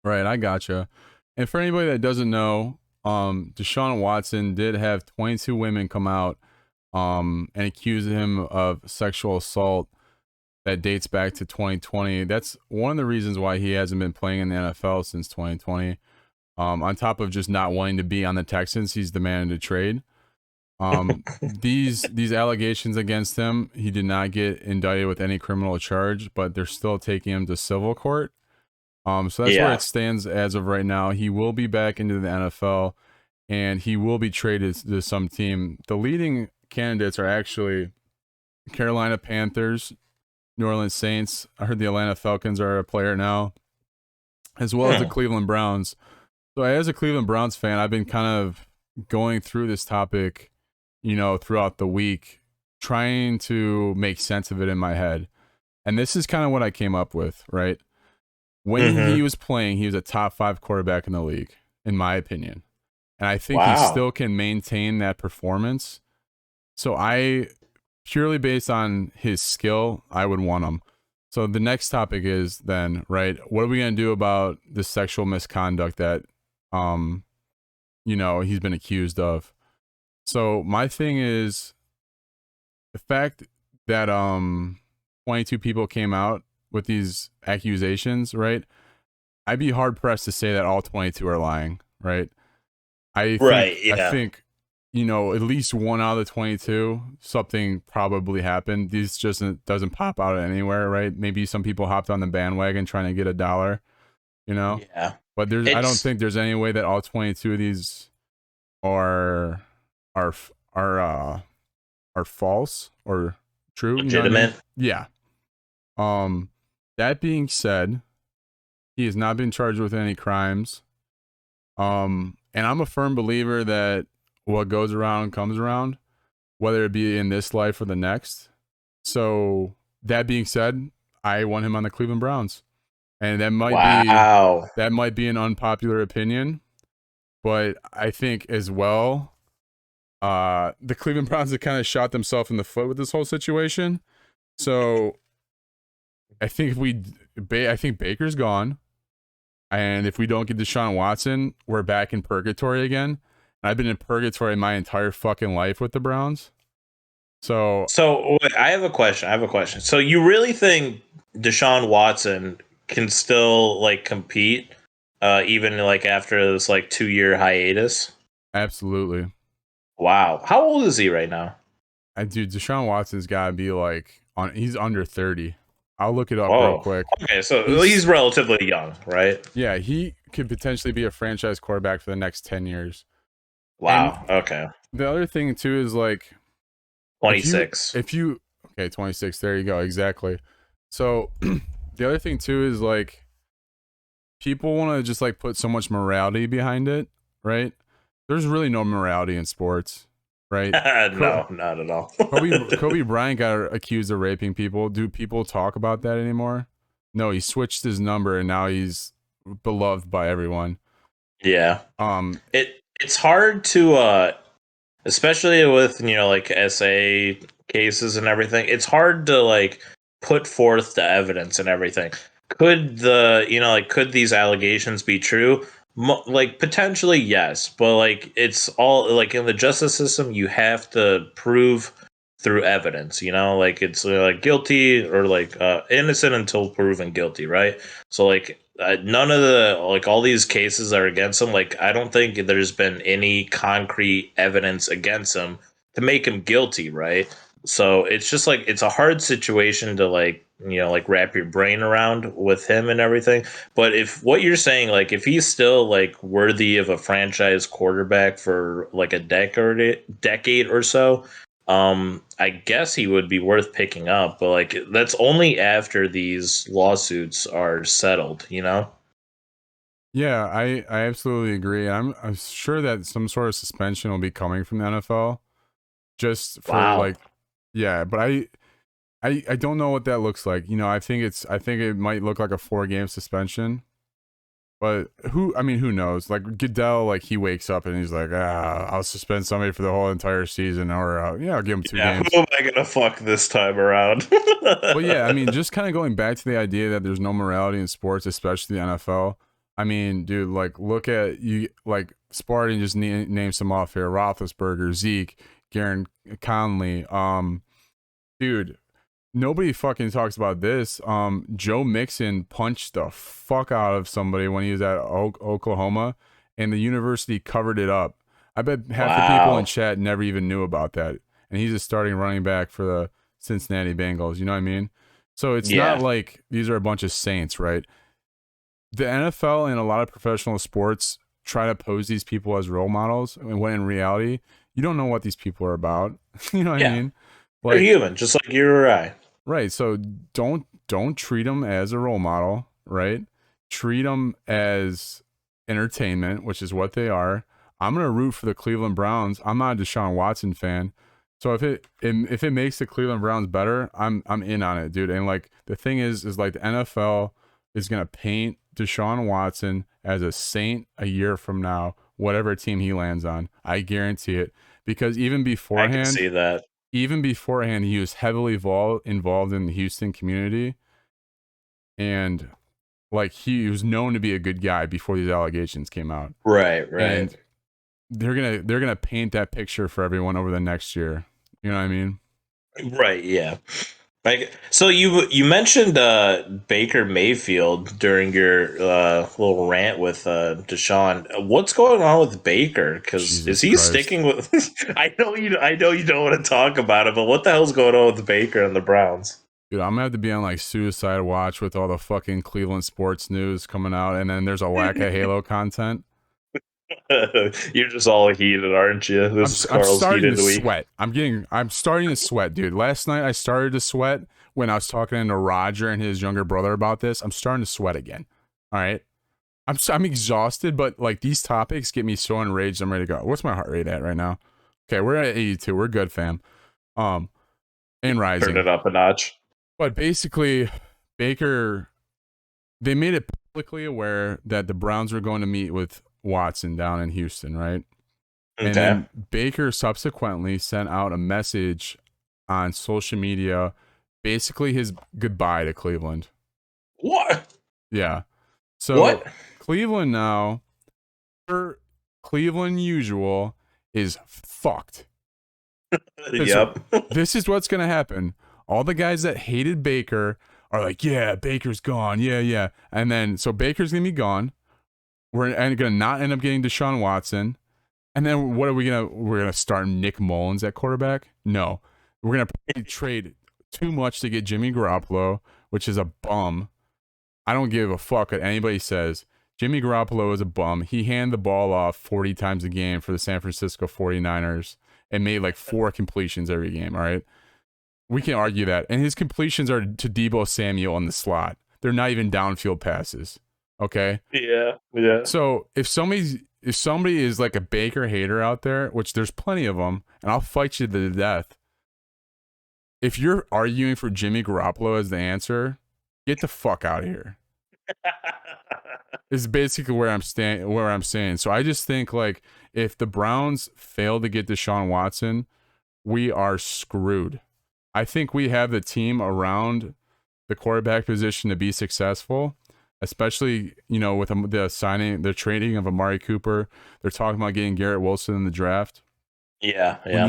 Right, I gotcha. And for anybody that doesn't know, Deshaun Watson did have 22 women come out and accuse him of sexual assault that dates back to 2020. That's one of the reasons why he hasn't been playing in the NFL since 2020. On top of just not wanting to be on the Texans, he's demanded a trade. These allegations against him, he did not get indicted with any criminal charge, but they're still taking him to civil court. So that's where Yeah. it stands as of right now. He will be back into the NFL, and he will be traded to some team. The leading candidates are actually Carolina Panthers, New Orleans Saints. I heard the Atlanta Falcons are a player now, as well as the Cleveland Browns. So as a Cleveland Browns fan, I've been kind of going through this topic, throughout the week, trying to make sense of it in my head. And this is kind of what I came up with, right? When he was playing, he was a top 5 quarterback in the league, in my opinion. And I think he Wow. still can maintain that performance. So purely based on his skill, I would want him. So the next topic is then, right, what are we going to do about the sexual misconduct that, he's been accused of? So my thing is the fact that 22 people came out with these accusations, right? I'd be hard pressed to say that all 22 are lying, right? Right. I Yeah. think, at least one out of the 22, something probably happened. These just doesn't pop out anywhere, right? Maybe some people hopped on the bandwagon trying to get $1, Yeah. But I don't It's think there's any way that all 22 of these are are are are false or true. You know what I mean? legitimate. Yeah. Um, that being said, he has not been charged with any crimes. And I'm a firm believer that what goes around comes around, whether it be in this life or the next. So that being said, I want him on the Cleveland Browns. And Wow. that might be an unpopular opinion, but I think as well, the Cleveland Browns have kind of shot themselves in the foot with this whole situation. So I think I think Baker's gone. And if we don't get Deshaun Watson, we're back in purgatory again. I've been in purgatory my entire fucking life with the Browns. So So wait, I have a question. So you really think Deshaun Watson can still like compete, even like after this like 2 year hiatus? absolutely. Wow. How old is he right now? Dude, Deshaun Watson's got to be like he's under 30. I'll look it up real Whoa. quick. Okay, so he's relatively young, right? Yeah, he could potentially be a franchise quarterback for the next 10 years. And Wow. Okay. the other thing too is like if you 26. if you okay, 26, there you go, exactly. So the other thing too is like people want to just like put so much morality behind it, right? There's really no morality in sports, right? No, not at all. Kobe Bryant got accused of raping people. Do people talk about that anymore? No, he switched his number and now he's beloved by everyone. Yeah. Um, It's hard to especially with like SA cases and everything. It's hard to like put forth the evidence and everything. Could could these allegations be true? Like potentially yes, but like it's all like in the justice system you have to prove through evidence, like it's like guilty or like innocent until proven guilty, right? So like none of the like all these cases are against him. Like I don't think there's been any concrete evidence against him to make him guilty, right? So it's just like it's a hard situation to like like wrap your brain around with him and everything. But if what you're saying, like if he's still like worthy of a franchise quarterback for like a decade or so, I guess he would be worth picking up, but like that's only after these lawsuits are settled. Yeah, I absolutely agree. I'm sure that some sort of suspension will be coming from the NFL just for Wow. like, yeah, but I don't know what that looks like. I think it might look like a 4 game suspension. But I mean, who knows? Like Goodell, like he wakes up and he's like, I'll suspend somebody for the whole entire season, or I'll give him 2 Yeah, games. who am I gonna fuck this time around? But yeah, I mean, just kind of going back to the idea that there's no morality in sports, especially the NFL. I mean, dude, like look at you, like Spartan just name some off here: Roethlisberger, Zeke, Garen Conley. Dude, nobody fucking talks about this. Joe Mixon punched the fuck out of somebody when he was at Oklahoma, and the university covered it up. I bet half the people in Wow. chat never even knew about that. And he's a starting running back for the Cincinnati Bengals. You know what I mean? So it's not Yeah. like these are a bunch of saints, right? The NFL and a lot of professional sports try to pose these people as role models, and when in reality, you don't know what these people are about. You know what I Yeah. mean? They're Like, human, just like you or I. right. So don't treat them as a role model, right? Treat them as entertainment, which is what they are. I'm gonna root for the Cleveland Browns. I'm not a Deshaun Watson fan, so if it makes the Cleveland Browns better, I'm in on it, dude. And like the thing is like the NFL is gonna paint Deshaun Watson as a saint a year from now, whatever team he lands on. I guarantee it, because I can see that. even beforehand, he was heavily involved in the Houston community, and like he was known to be a good guy before these allegations came out. Right, right. And they're gonna paint that picture for everyone over the next year. You know what I mean? Right, yeah. Like so you mentioned Baker Mayfield during your little rant with Deshaun. What's going on with Baker? Because is Jesus he Christ, sticking with? I know you don't want to talk about it, but what the hell's going on with Baker and the Browns? dude, I'm gonna have to be on like suicide watch with all the fucking Cleveland sports news coming out, and then there's a lack of Halo content. You're just all heated, aren't you? This is I'm Carl's starting to heated week. sweat. I'm starting to sweat, dude. Last night I started to sweat when I was talking to Roger and his younger brother about this. I'm starting to sweat again. All right. I'm exhausted, but like these topics get me so enraged. I'm ready to go. What's my heart rate at right now? Okay, we're at 82. We're good, fam. Um, and Turn rising. it up a notch. But basically, Baker, they made it publicly aware that the Browns were going to meet with Watson down in Houston, right? And Okay. then Baker subsequently sent out a message on social media, basically his goodbye to Cleveland. What? Yeah. So What? Cleveland now, per Cleveland usual, is fucked. So Yep. this is what's going to happen. All the guys that hated Baker are like, yeah, Baker's gone. Yeah, yeah. And then, so Baker's going to be gone. We're going to not end up getting Deshaun Watson. And then what are we gonna? We're gonna start Nick Mullins at quarterback? No, we're gonna probably trade too much to get Jimmy Garoppolo, which is a bum. I don't give a fuck what anybody says. Jimmy Garoppolo is a bum. He handed the ball off 40 times a game for the San Francisco 49ers and made like 4 completions every game. All right, we can argue that. And his completions are to Debo Samuel in the slot. They're not even downfield passes. Okay. Yeah. Yeah. So if somebody is like a Baker hater out there, which there's plenty of them, and I'll fight you to the death. If you're arguing for Jimmy Garoppolo as the answer, get the fuck out of here. Is basically where I'm saying. So I just think like if the Browns fail to get Deshaun Watson, we are screwed. I think we have the team around the quarterback position to be successful, especially, with the trading of Amari Cooper. They're talking about getting Garrett Wilson in the draft. Yeah. Yeah.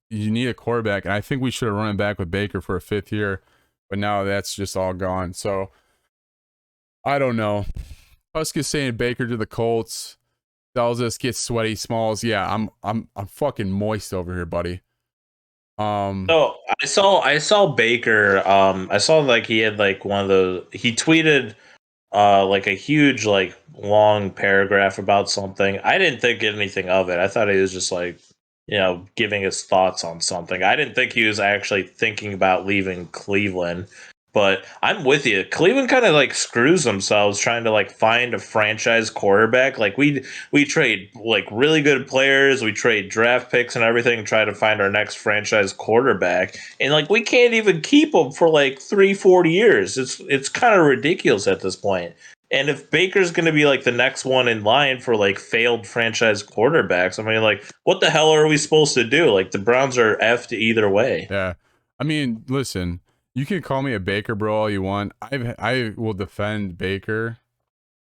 You need a quarterback, and I think we should have run it back with Baker for a 5th year, but now that's just all gone. So I don't know. Husk is saying Baker to the Colts. Dallas gets sweaty Smalls. Yeah, I'm fucking moist over here, buddy. So I saw Baker. I saw like he had like one of the he tweeted like a huge like long paragraph about something. I didn't think anything of it. I thought he was just like giving his thoughts on something. I didn't think he was actually thinking about leaving Cleveland. But I'm with you. Cleveland kind of like screws themselves trying to like find a franchise quarterback. Like we trade like really good players, we trade draft picks and everything, try to find our next franchise quarterback, and like we can't even keep them for like 3-4 years. It's kind of ridiculous at this point. And if Baker's going to be like the next one in line for like failed franchise quarterbacks, I mean, like, what the hell are we supposed to do? Like, the Browns are effed either way. Yeah. I mean, listen, you can call me a Baker bro all you want. I will defend Baker.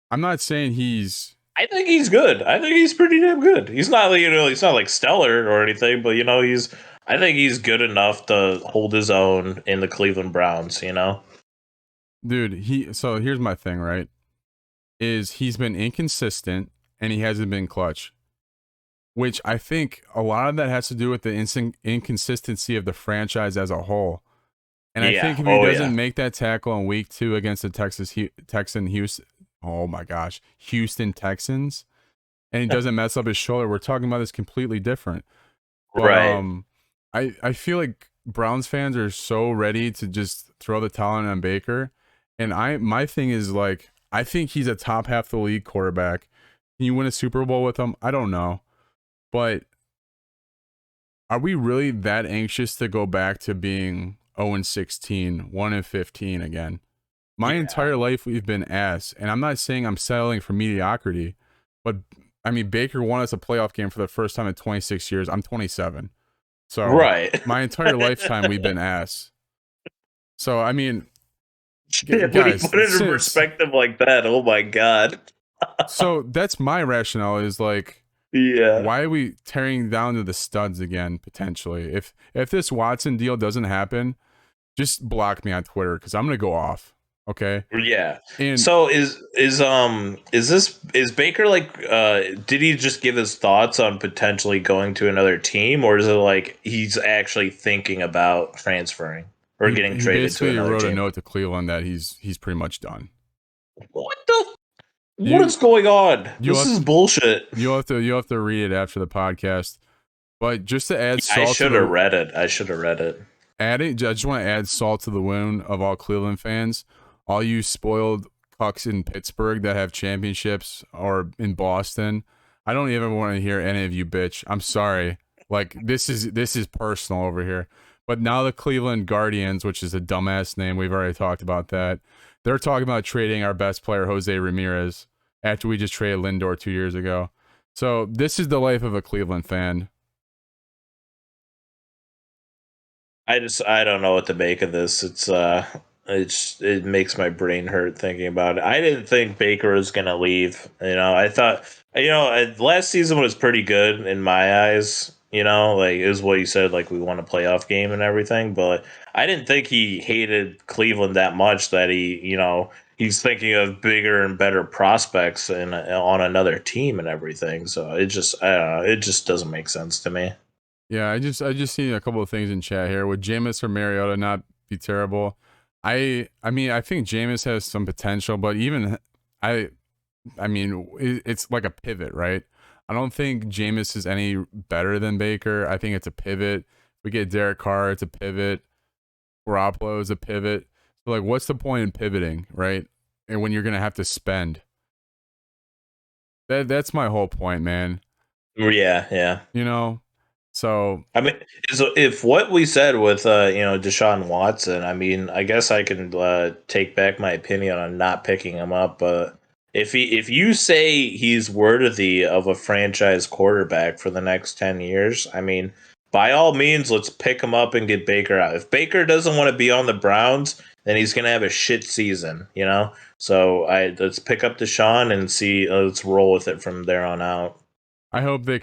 I'm not saying he's I think he's good. I think he's pretty damn good. He's not, he's not like stellar or anything, but I think he's good enough to hold his own in the Cleveland Browns. dude, so here's my thing, right? Is he's been inconsistent and he hasn't been clutch. Which I think a lot of that has to do with the inconsistency of the franchise as a whole. And I Yeah. think if he Oh doesn't yeah. make that tackle in week 2 against the Houston Texans, and he doesn't mess up his shoulder, we're talking about this completely different. But Right. I feel like Browns fans are so ready to just throw the talent on Baker, and my thing is like I think he's a top half the league quarterback. Can you win a Super Bowl with him? I don't know, but are we really that anxious to go back to being 0-16, 1-15 again? My Yeah. entire life we've been ass, and I'm not saying I'm settling for mediocrity, but I mean Baker won us a playoff game for the first time in 26 years. I'm 27. So Right. my entire lifetime we've been ass. So I mean, When you guys, put it in perspective like that, oh my god. so that's my rationale is like, Yeah. why are we tearing down to the studs again potentially? If this Watson deal doesn't happen, just block me on Twitter because I'm gonna go off. Okay. Yeah. And So is Baker like did he just give his thoughts on potentially going to another team, or is it like he's actually thinking about transferring or getting he traded to basically another wrote a team? note to Cleveland that he's pretty much done. What the what You is going on? you'll This have is to, bullshit. you'll have to read it after the podcast. But just to add I salt to should have the read it. I should have read it. adding, I just want to add salt to the wound of all Cleveland fans. All you spoiled cucks in Pittsburgh that have championships or in Boston. I don't even want to hear any of you bitch. I'm sorry. Like this is personal over here. But now the Cleveland Guardians, which is a dumbass name, we've already talked about that. They're talking about trading our best player, Jose Ramirez, after we just traded Lindor 2 years ago. So this is the life of a Cleveland fan. I don't know what to make of this. It makes my brain hurt thinking about it. I didn't think Baker was gonna leave. I thought last season was pretty good in my eyes. Like it was what you said, like we won a playoff game and everything. But I didn't think he hated Cleveland that much that he's thinking of bigger and better prospects and on another team and everything. So I don't know, it just doesn't make sense to me. Yeah, I just seen a couple of things in chat here. Would Jameis or Mariota not be terrible? I mean I think Jameis has some potential, but even I I mean it's like a pivot, right? I don't think Jameis is any better than Baker. I think it's a pivot. We get Derek Carr, it's a pivot. Garoppolo is a pivot. So like, what's the point in pivoting, right? And when you're gonna have to spend, that's my whole point, man. Yeah, yeah. You know, so I mean, so if what we said with Deshaun Watson, I mean, I guess I can take back my opinion on not picking him up. But if you say he's worthy of a franchise quarterback for the next 10 years, I mean, by all means, let's pick him up and get Baker out. If Baker doesn't want to be on the Browns, then he's gonna have a shit season, you know. So let's pick up Deshaun and see. Let's roll with it from there on out. I hope they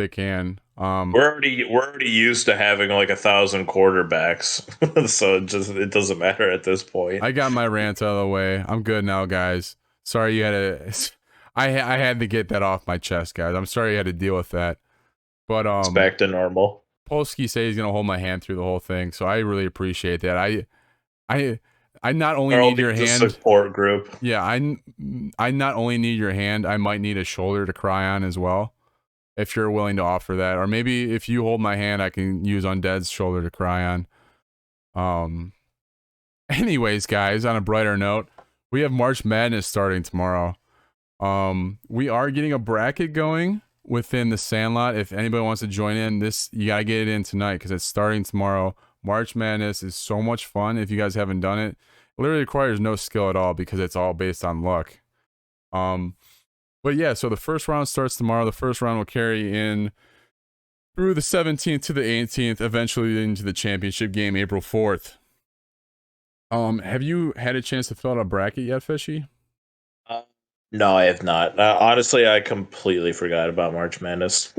can. We're already used to having like 1,000 quarterbacks, so it doesn't matter at this point. I got my rant out of the way. I'm good now, guys. Sorry you had to. I had to get that off my chest, guys. I'm sorry you had to deal with that. But It's back to normal. Polsky said he's gonna hold my hand through the whole thing, so I really appreciate that. I I not only Or I'll need be your the hand. support group. Yeah, I not only need your hand, I might need a shoulder to cry on as well. If you're willing to offer that, or maybe if you hold my hand, I can use Undead's shoulder to cry on. Anyways, guys, on a brighter note, we have March Madness starting tomorrow. We are getting a bracket going within the Sandlot. If anybody wants to join in, you gotta get it in tonight because it's starting tomorrow. March Madness is so much fun. If you guys haven't done it, it literally requires no skill at all because it's all based on luck. But yeah, so the first round starts tomorrow. The first round will carry in through the 17th to the 18th, eventually into the championship game, April 4th. Have you had a chance to fill out a bracket yet, Fishy? No, I have not. Honestly, I completely forgot about March Madness.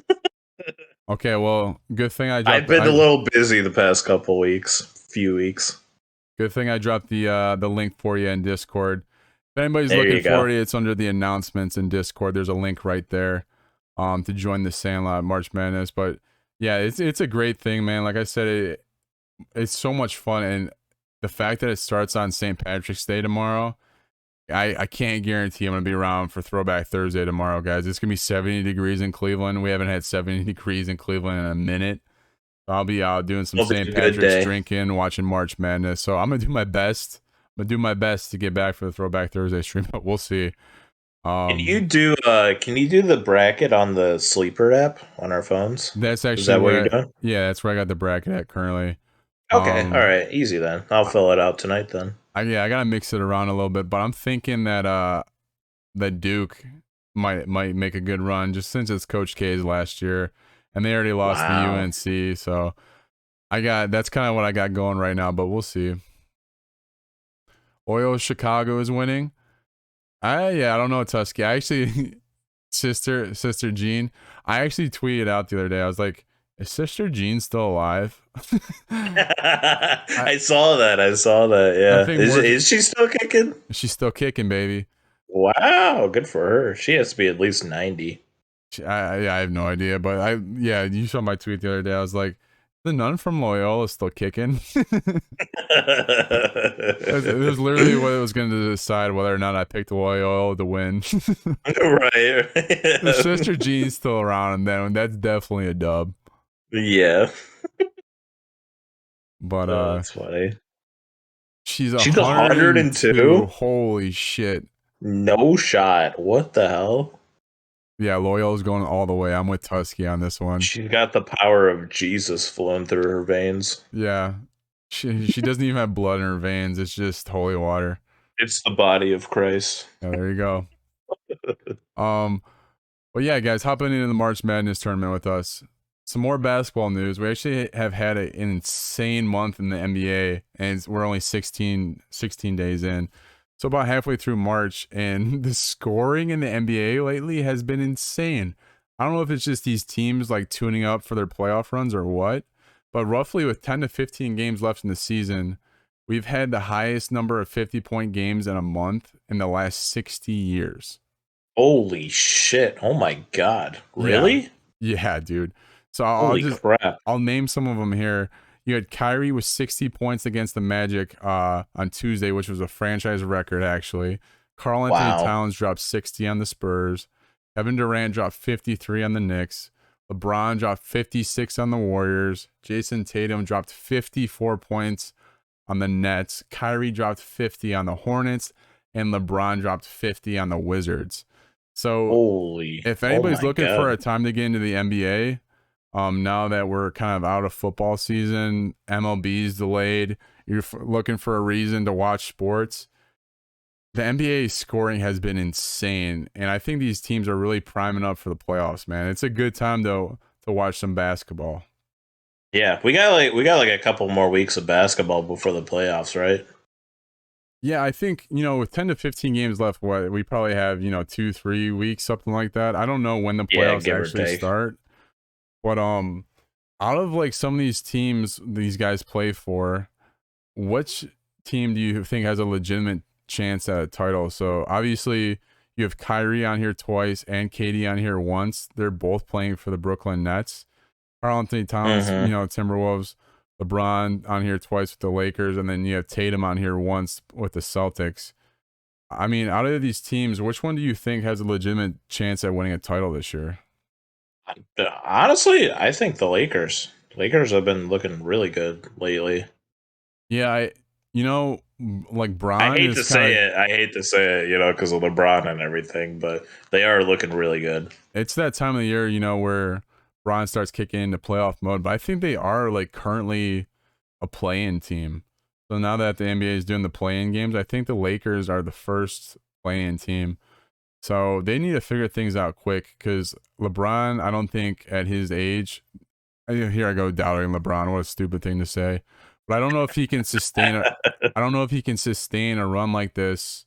Okay, well, good thing I dropped. I've been a little busy the past few weeks. Good thing I dropped the link for you in Discord. If anybody's There looking you go. for it, it's under the announcements in Discord. There's a link right there, to join the Sandlot March Madness. But yeah, it's a great thing, man. Like I said, it's so much fun, and the fact that it starts on St. Patrick's Day tomorrow, I can't guarantee I'm gonna be around for Throwback Thursday tomorrow, guys. It's gonna be 70 degrees in Cleveland. We haven't had 70 degrees in Cleveland in a minute. I'll be out doing some It'll be a St. good Patrick's day. drinking, watching March Madness. So I'm gonna do my best. I'm gonna do my best to get back for the Throwback Thursday stream, but we'll see. Can you do the bracket on the Sleeper app on our phones? That's Is actually that what you're where doing? yeah, that's where I got the bracket at currently. Okay, all right, easy then. I'll fill it out tonight then. I gotta mix it around a little bit, but I'm thinking that Duke might make a good run just since it's Coach K's last year, and they already lost to Wow. UNC. So that's kind of what I got going right now, but we'll see. Oil Chicago is winning. I don't know, Tusky. I actually sister Jean. I actually tweeted out the other day. I was like, "Is Sister Jean still alive?" I saw that. Yeah, is she still kicking? She's still kicking, baby. Wow, good for her. She has to be at least 90. I have no idea, but you saw my tweet the other day. I was like, the nun from Loyola is still kicking. It was literally what it was going to decide whether or not I picked Loyola to win. Right. The Sister Jean's still around, and that's definitely a dub. Yeah. But that's funny. She's 102. Holy shit. No shot. What the hell? Yeah, Loyola's going all the way. I'm with Tusky on this one. She's got the power of Jesus flowing through her veins. Yeah. She doesn't even have blood in her veins. It's just holy water. It's the body of Christ. Yeah, there you go. But yeah, guys, hopping into the March Madness tournament with us. Some more basketball news. We actually have had an insane month in the NBA, and we're only 16 days in. So about halfway through March, and the scoring in the NBA lately has been insane. I don't know if it's just these teams like tuning up for their playoff runs or what, but roughly with 10 to 15 games left in the season, we've had the highest number of 50-point games in a month in the last 60 years. Holy shit. Oh my God. Really? Yeah, dude. So crap. I'll name some of them here. You had Kyrie with 60 points against the Magic on Tuesday, which was a franchise record, actually. Karl Anthony Towns dropped 60 on the Spurs. Kevin Durant dropped 53 on the Knicks. LeBron dropped 56 on the Warriors. Jason Tatum dropped 54 points on the Nets. Kyrie dropped 50 on the Hornets. And LeBron dropped 50 on the Wizards. So if anybody's looking for a time to get into the NBA, now that we're kind of out of football season, MLB's delayed, you're looking for a reason to watch sports, the NBA scoring has been insane, and I think these teams are really priming up for the playoffs, man. It's a good time to watch some basketball. Yeah, we got like a couple more weeks of basketball before the playoffs, right? Yeah, I think, with 10 to 15 games left, we probably have, 2-3 weeks, something like that. I don't know when the playoffs actually start. But out of like some of these teams these guys play for, which team do you think has a legitimate chance at a title? So obviously you have Kyrie on here twice and KD on here once. They're both playing for the Brooklyn Nets. Karl Anthony Towns, Mm-hmm. Timberwolves. LeBron on here twice with the Lakers, and then you have Tatum on here once with the Celtics. I mean, out of these teams, which one do you think has a legitimate chance at winning a title this year? Honestly, I think the Lakers. Lakers have been looking really good lately. Yeah, like I Bron hate is to say kind of it. I hate to say it, because of LeBron and everything, but they are looking really good. it's that time of the year, where Bron starts kicking into playoff mode. But I think they are like currently a play-in team. So now that the NBA is doing the play-in games, I think the Lakers are the first play-in team. So they need to figure things out quick because LeBron, I don't think at his age, here I go doubting LeBron. What a stupid thing to say. But I don't know if he can sustain a, I don't know if he can sustain a run like this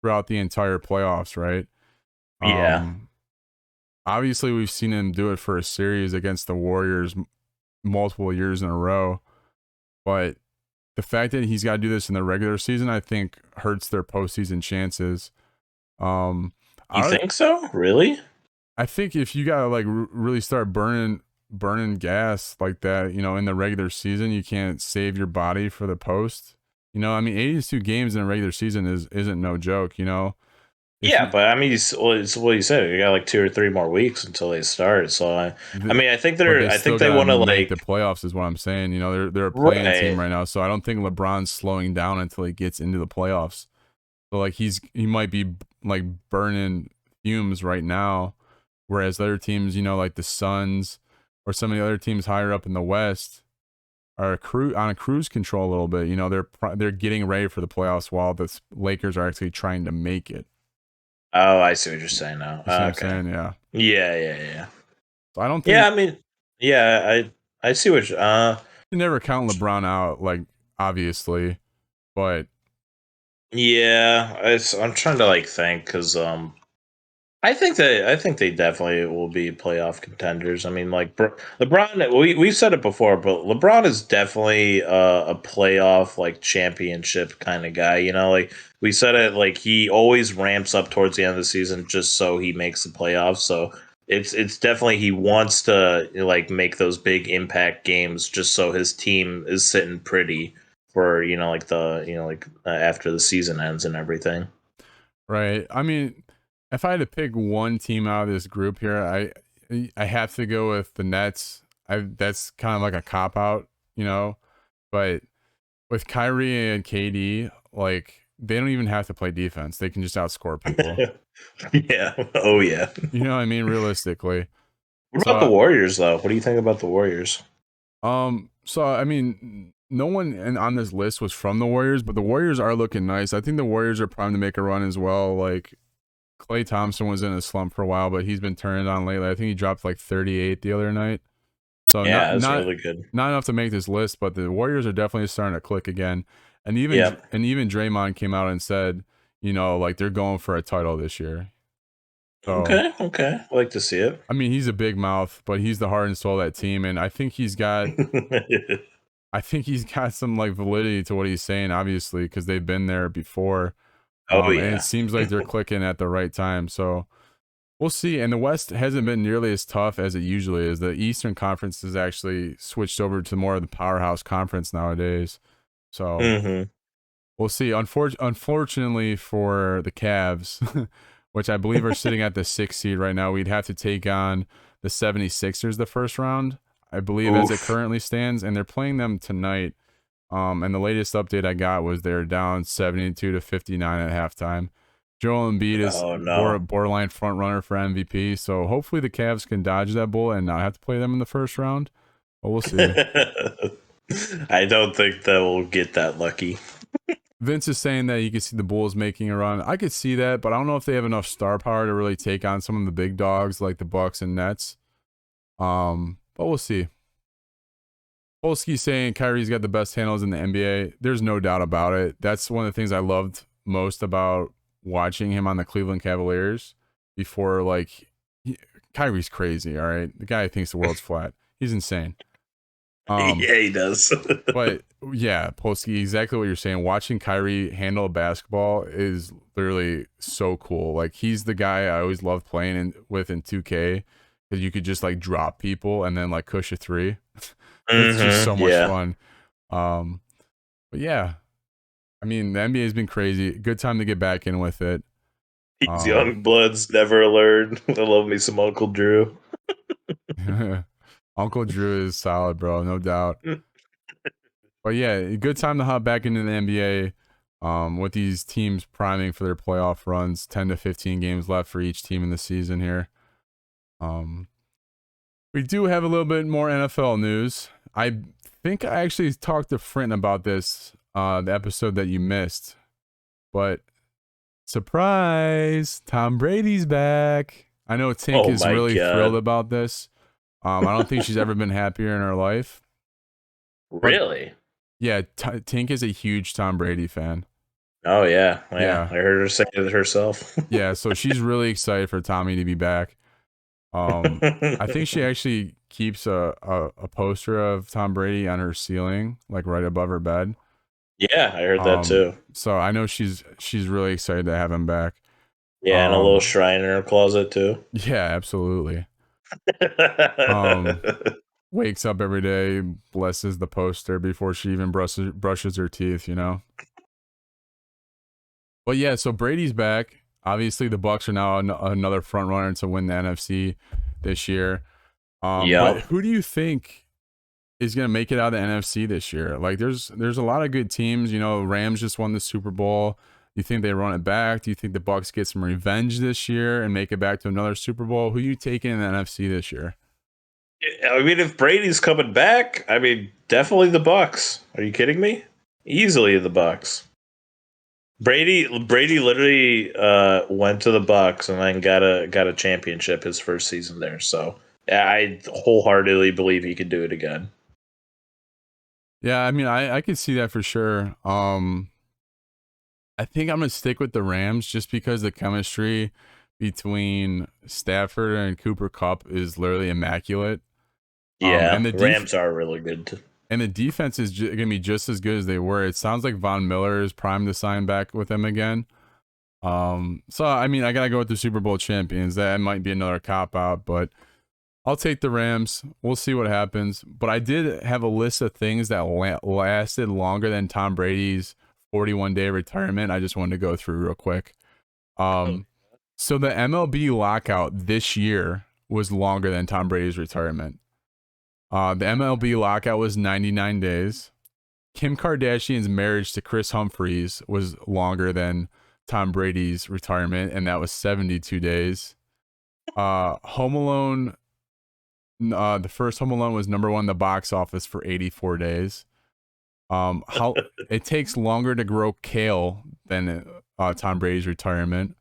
throughout the entire playoffs, right? Yeah. Um, Obviously we've seen him do it for a series against the Warriors multiple years in a row, but the fact that he's got to do this in the regular season, I think hurts their postseason chances. Um, You I think so? Really? I think if you gotta like really start burning gas like that, in the regular season, you can't save your body for the post. I mean, 82 games in a regular season isn't no joke. If Yeah, you but I mean, it's what you said. You got like 2 or 3 more weeks until they start. So I the, mean, I think but they I still think they gotta want to make the like playoffs, is what I'm saying. They're a playing team right. right now, so I don't think LeBron's slowing down until he gets into the playoffs. So like he might be like burning fumes right now, whereas other teams, like the Suns or some of the other teams higher up in the West are on a cruise control a little bit. They're getting ready for the playoffs while the Lakers are actually trying to make it. Oh, I see what you're saying now. You see what I'm Okay. saying? Yeah. Yeah, yeah, yeah. So I don't Yeah, think I mean, yeah, I see what you never count LeBron out, like obviously, but yeah, I'm trying to like think because I think they definitely will be playoff contenders. I mean, like LeBron, we've said it before, but LeBron is definitely a playoff like championship kind of guy. Like we said it, like he always ramps up towards the end of the season just so he makes the playoffs. So it's definitely he wants to like make those big impact games just so his team is sitting pretty for like the like after the season ends and everything. right. I mean, if I had to pick one team out of this group here, I have to go with the Nets. That's kind of like a cop out, but with Kyrie and KD, like they don't even have to play defense. They can just outscore people. Yeah. Oh yeah. You know what I mean? Realistically. What about the So, Warriors, though? What do you think about the Warriors? so I mean, no one on this list was from the Warriors, but the Warriors are looking nice. I think the Warriors are primed to make a run as well. Like Klay Thompson was in a slump for a while, but he's been turning it on lately. I think he dropped like 38 the other night. So Yeah, not that's not really good. not enough to make this list, but the Warriors are definitely starting to click again. And Yep. even Draymond came out and said, like they're going for a title this year. So Okay. Okay. I like to see it. I mean, he's a big mouth, but he's the heart and soul of that team, and I think he's got some like validity to what he's saying, obviously, because they've been there before. Oh And it yeah. seems like they're clicking at the right time. So we'll see. And the West hasn't been nearly as tough as it usually is. The Eastern Conference has actually switched over to more of the powerhouse conference nowadays. So hmm we'll see. Unfortunately for the Cavs, which I believe are sitting at the 6th seed right now, we'd have to take on the 76ers the first round, I believe, as it Oof. currently stands. And they're playing them tonight. And the latest update I got was they're down 72 to 59 at halftime. Joel Embiid is Oh no. borderline front runner for MVP. So hopefully the Cavs can dodge that bullet and not have to play them in the first round. But we'll see. I don't think that we'll get that lucky. Vince is saying that you can see the Bulls making a run. I could see that, but I don't know if they have enough star power to really take on some of the big dogs like the Bucks and Nets. But we'll see. Polsky saying Kyrie's got the best handles in the NBA. There's no doubt about it. That's one of the things I loved most about watching him on the Cleveland Cavaliers before, like, Kyrie's crazy. All right, the guy thinks the world's flat. He's insane. Yeah, he does. But yeah, Polsky, exactly what you're saying. Watching Kyrie handle a basketball is literally so cool. Like he's the guy I always loved playing with in 2K because you could just like drop people and then like cush a three. It's just so much Yeah. fun. But yeah, I mean the NBA has been crazy. Good time to get back in with it. These young bloods never learn. I love me some Uncle Drew. Uncle Drew is solid, bro, no doubt. But yeah, good time to hop back into the NBA with these teams priming for their playoff runs. 10 to 15 games left for each team in the season here. We do have a little bit more NFL news. I think I actually talked to Frint about this, the episode that you missed. But surprise, Tom Brady's back. I know Tink is really thrilled about this. I don't think she's ever been happier in her life. Really? Yeah, Tink is a huge Tom Brady fan. Oh, yeah. I heard her say it herself. Yeah, so she's really excited for Tommy to be back. I think she actually keeps a poster of Tom Brady on her ceiling, like right above her bed. Yeah, I heard that too. So I know she's really excited to have him back. Yeah, and a little shrine in her closet too. Yeah, absolutely. Wakes up every day, blesses the poster before she even brushes her teeth, you know. But yeah, so Brady's back. Obviously, the Bucks are now another front runner to win the NFC this year. But who do you think is going to make it out of the NFC this year? Like, there's a lot of good teams. You know, Rams just won the Super Bowl. Do you think they run it back? Do you think the Bucks get some revenge this year and make it back to another Super Bowl? Who are you taking in the NFC this year? I mean, if Brady's coming back, I mean, definitely the Bucks. Are you kidding me? Easily the Bucks. Brady literally went to the Bucks and then got a championship his first season there. So I wholeheartedly believe he could do it again. Yeah, I mean, I could see that for sure. I think I'm gonna stick with the Rams just because the chemistry between Stafford and Cooper Kupp is literally immaculate. Yeah, and the Rams are really good. And the defense is going to be just as good as they were. It sounds like Von Miller is primed to sign back with them again. So, I mean, I got to go with the Super Bowl champions. That might be another cop-out, but I'll take the Rams. We'll see what happens. But I did have a list of things that lasted longer than Tom Brady's 41-day retirement. I just wanted to go through real quick. So the MLB lockout this year was longer than Tom Brady's retirement. The MLB lockout was 99 days. Kim Kardashian's marriage to Chris Humphries was longer than Tom Brady's retirement, and that was 72 days. Home Alone, the first Home Alone was number one in the box office for 84 days. How it takes longer to grow kale than Tom Brady's retirement.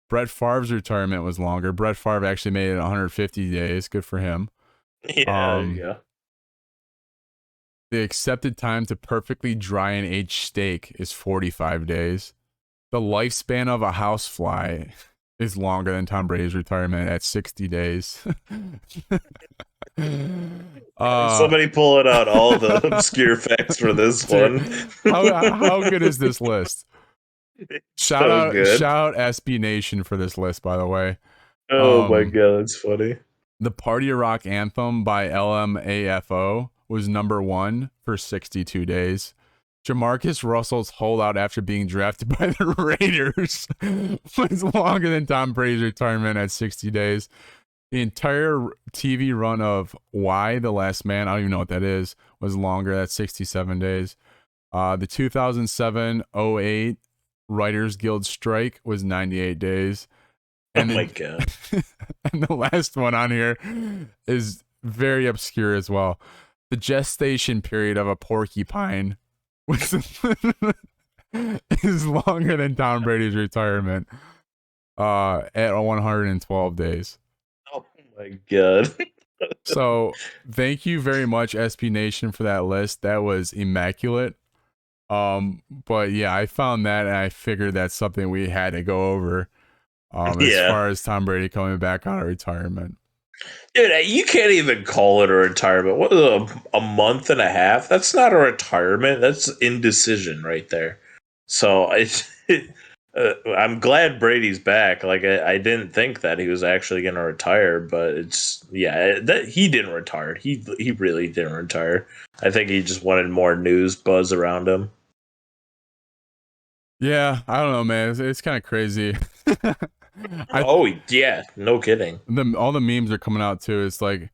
Brett Favre's retirement was longer. Brett Favre actually made it 150 days. Good for him. Yeah. The accepted time to perfectly dry and age steak is 45 days. The lifespan of a housefly is longer than Tom Brady's retirement at 60 days. Somebody pulling out all the obscure facts for this one. How good is this list? Shout out SB Nation for this list, by the way. Oh my god, that's funny. The Party Rock Anthem by LMAFO was number one for 62 days. Jamarcus Russell's holdout after being drafted by the Raiders was longer than Tom Brady's retirement at 60 days. The entire TV run of Why the Last Man, I don't even know what that is, was longer. That's 67 days. The 2007-08 Writers Guild strike was 98 days. And my god. And the last one on here is very obscure as well. The gestation period of a porcupine is longer than Tom Brady's retirement at 112 days. Oh my god. So thank you very much, SP Nation, for that list. That was immaculate. But yeah, I found that and I figured that's something we had to go over. As Yeah. far as Tom Brady coming back out of retirement. Dude, you can't even call it a retirement. What, a month and a half? That's not a retirement. That's indecision right there. So I'm glad Brady's back. Like I didn't think that he was actually going to retire, but that he didn't retire. He really didn't retire. I think he just wanted more news buzz around him. Yeah, I don't know, man. It's kind of crazy. Oh yeah, no kidding. All the memes are coming out too. It's like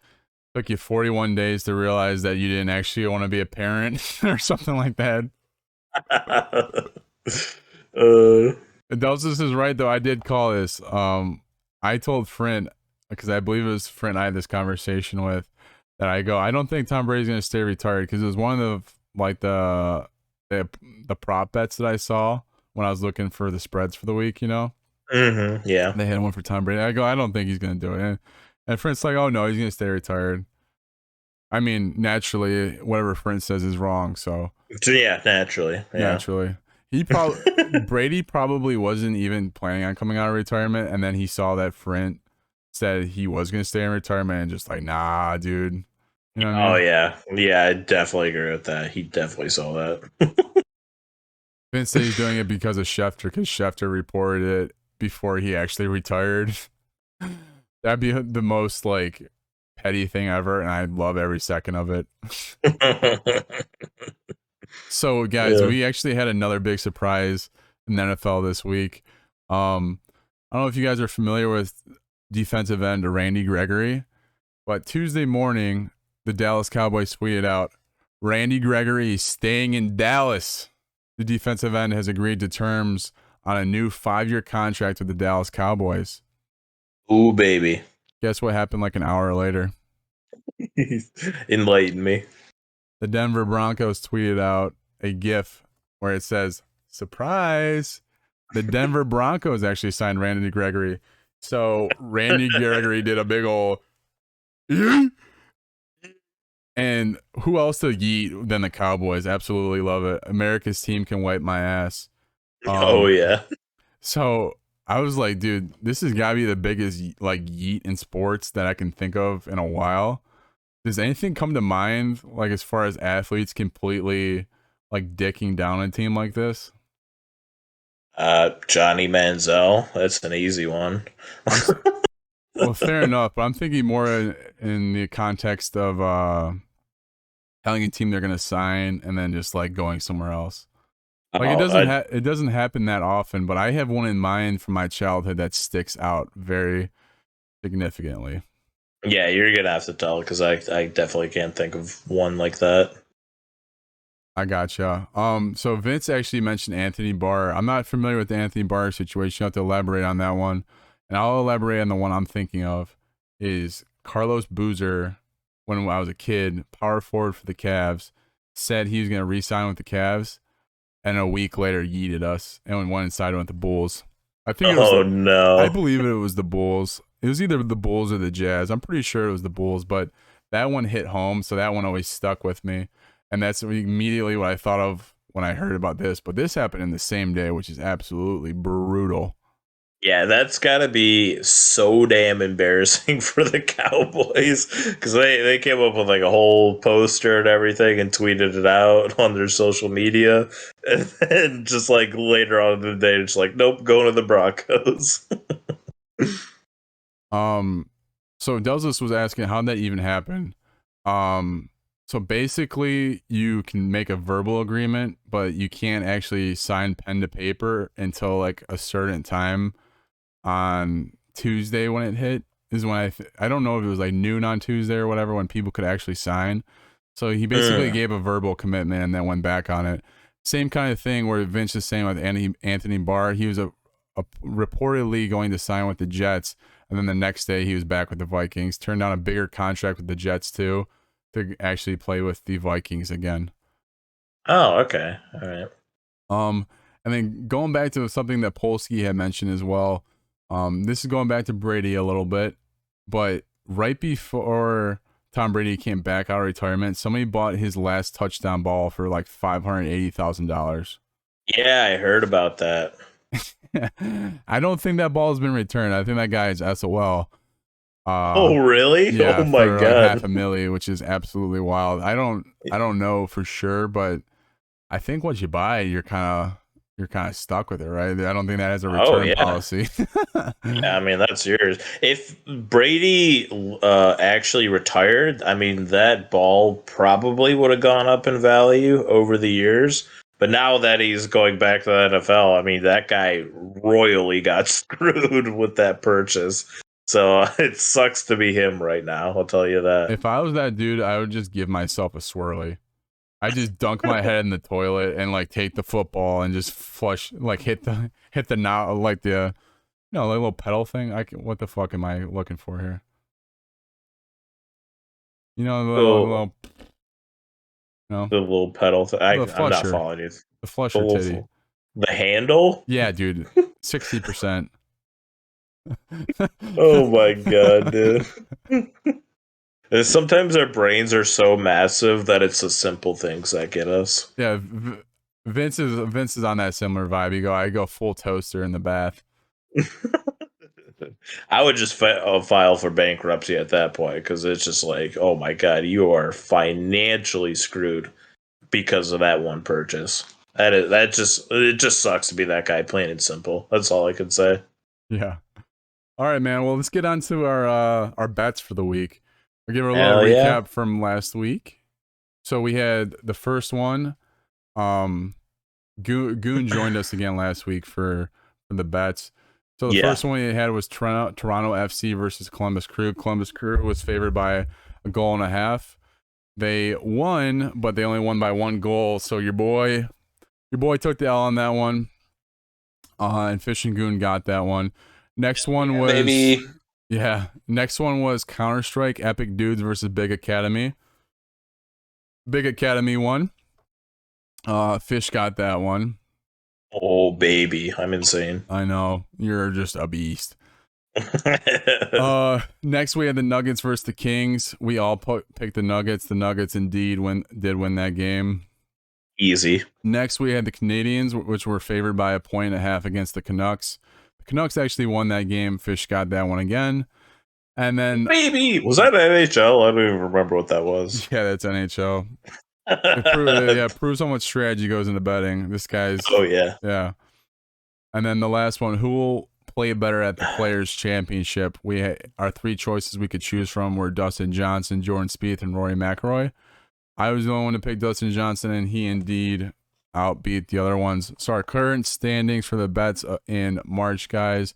took you 41 days to realize that you didn't actually want to be a parent or something like that. Delsis is right though. I did call this. I told Frint because I believe it was Frint I had this conversation with that I don't think Tom Brady's gonna stay retired because it was one of the prop bets that I saw when I was looking for the spreads for the week. Mm-hmm, yeah. They had one for Tom Brady. I don't think he's gonna do it. And Frint's like, oh no, he's gonna stay retired. I mean, naturally, whatever Frint says is wrong. So yeah, naturally. Brady probably wasn't even planning on coming out of retirement, and then he saw that Frint said he was gonna stay in retirement, and just like, nah, dude. You know what I mean? Yeah, I definitely agree with that. He definitely saw that. Vince said he's doing it because of Schefter, because Schefter reported it before he actually retired. That'd be the most like petty thing ever, and I love every second of it. So, guys, we actually had another big surprise in the NFL this week. I don't know if you guys are familiar with defensive end Randy Gregory, but Tuesday morning, the Dallas Cowboys tweeted out, Randy Gregory is staying in Dallas. The defensive end has agreed to terms on a new 5-year contract with the Dallas Cowboys. Ooh, baby. Guess what happened like an hour later? Enlighten me. The Denver Broncos tweeted out a GIF where it says, surprise. The Denver Broncos actually signed Randy Gregory. So Randy Gregory did a big ol' yeet. And who else to yeet than the Cowboys? Absolutely love it. America's team can wipe my ass. Oh, yeah. So I was like, dude, this has got to be the biggest like yeet in sports that I can think of in a while. Does anything come to mind, like as far as athletes completely like dicking down a team like this? Johnny Manziel. That's an easy one. Well, fair enough, but I'm thinking more in the context of telling a team they're gonna sign and then just like going somewhere else. Like it doesn't happen that often, but I have one in mind from my childhood that sticks out very significantly. Yeah, you're gonna have to tell because I definitely can't think of one like that. I gotcha. So Vince actually mentioned Anthony Barr. I'm not familiar with the Anthony Barr situation. You have to elaborate on that one. And I'll elaborate on the one I'm thinking of is Carlos Boozer, when I was a kid, power forward for the Cavs, said he was going to re-sign with the Cavs, and a week later yeeted us and went inside and went the Bulls. I think no. I believe it was the Bulls. It was either the Bulls or the Jazz. I'm pretty sure it was the Bulls, but that one hit home, so that one always stuck with me. And that's immediately what I thought of when I heard about this. But this happened in the same day, which is absolutely brutal. Yeah, that's got to be so damn embarrassing for the Cowboys because they came up with like a whole poster and everything and tweeted it out on their social media. And then just like later on in the day, it's like, nope, going to the Broncos. So Delzus was asking how that even happened. So basically, you can make a verbal agreement, but you can't actually sign pen to paper until like a certain time on Tuesday when it hit. Is when I don't know if it was like noon on Tuesday or whatever when people could actually sign. So he basically gave a verbal commitment and then went back on it. Same kind of thing where Vince is saying with Anthony Barr, he was reportedly going to sign with the Jets, and then the next day he was back with the Vikings. Turned down a bigger contract with the Jets too, to actually play with the Vikings again. Oh, okay. All right. And then going back to something that Polsky had mentioned as well. This is going back to Brady a little bit, but right before Tom Brady came back out of retirement, somebody bought his last touchdown ball for like $580,000. Yeah, I heard about that. I don't think that ball has been returned. I think that guy is SOL. Oh, really? Oh Yeah, my for like half god. a milli, which is absolutely wild. I don't know for sure, but I think once you buy it, you're kind of stuck with it, right? I don't think that has a Oh return yeah. policy. Yeah, I mean that's yours. If Brady actually retired, I mean that ball probably would have gone up in value over the years. But now that he's going back to the NFL, I mean that guy royally got screwed with that purchase. So it sucks to be him right now. I'll tell you that. If I was that dude, I would just give myself a swirly. I just dunk my head in the toilet and like take the football and just flush, like hit the now like the like little pedal thing. What the fuck am I looking for here? The So little no the little pedal. the I'm not flusher, following you. the The flusher titty. little, the handle. Yeah, dude, 60%. Oh my god, dude. And sometimes our brains are so massive that it's the simple things that get us. Yeah, Vince is on that similar vibe. I go full toaster in the bath. I would just file for bankruptcy at that point because it's just like, oh my god, you are financially screwed because of that one purchase. It just sucks to be that guy, plain and simple. That's all I can say. Yeah. All right, man. Well, let's get on to our bets for the week. I'll give a little Hell yeah. recap from last week. So we had the first one. Goon joined us again last week for the bets. So the Yeah. first one we had was Toronto FC versus Columbus Crew. Columbus Crew was favored by a goal and a half. They won, but they only won by one goal. So your boy took the L on that one. And Fish and Goon got that one. Next one was Baby. yeah. Next one was Counter Strike Epic Dudes versus Big Academy. Big Academy won. Fish got that one. Oh baby, I'm insane. I know you're just a beast. Next we had the Nuggets versus the Kings. We all picked the Nuggets. The Nuggets indeed did win that game. Easy. Next we had the Canadians, which were favored by 1.5 against the Canucks. The Canucks actually won that game. Fish got that one again. And then Baby, was that NHL? I don't even remember what that was. yeah, that's NHL. It proves how much strategy goes into betting. This guy's Oh yeah. yeah. And then the last one, who will play better at the Players Championship? Our three choices we could choose from were Dustin Johnson, Jordan Spieth, and Rory McIlroy. I was the only one to pick Dustin Johnson, and he indeed outbeat the other ones. So our current standings for the bets in March, guys,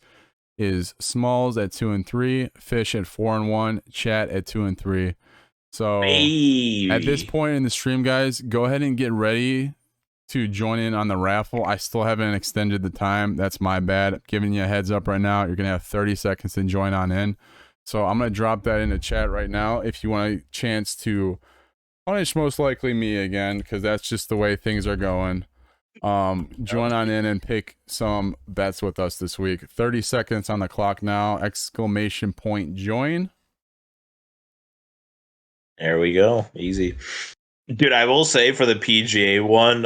is Smalls at 2-3, Fish at 4-1, Chat at 2-3. So Baby. at this point in the stream, guys, go ahead and get ready to join in on the raffle. I still haven't extended the time. That's my bad. I'm giving you a heads up right now. You're going to have 30 seconds to join on in. So I'm going to drop that in the chat right now if you want a chance to punish most likely me again, because that's just the way things are going. Join on in and pick some bets with us this week. 30 seconds on the clock now. Exclamation point join. There we go. Easy. Dude, I will say for the PGA one,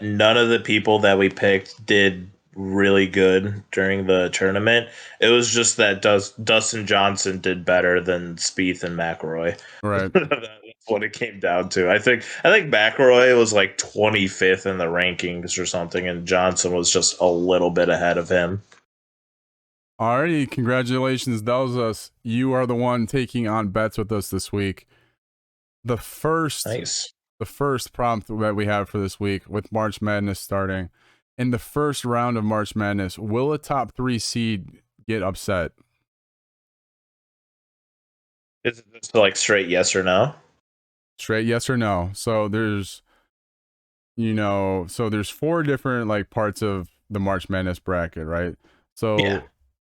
none of the people that we picked did really good during the tournament. It was just that Dustin Johnson did better than Spieth and McIlroy. Right. That's what it came down to. I think McIlroy was like 25th in the rankings or something, and Johnson was just a little bit ahead of him. Alrighty, congratulations. That was us. You are the one taking on bets with us this week. The first prompt that we have for this week with March Madness starting. In the first round of March Madness, will a top 3 seed get upset? Is it just like straight yes or no? Straight yes or no. So there's 4 different like parts of the March Madness bracket, right? So Yeah.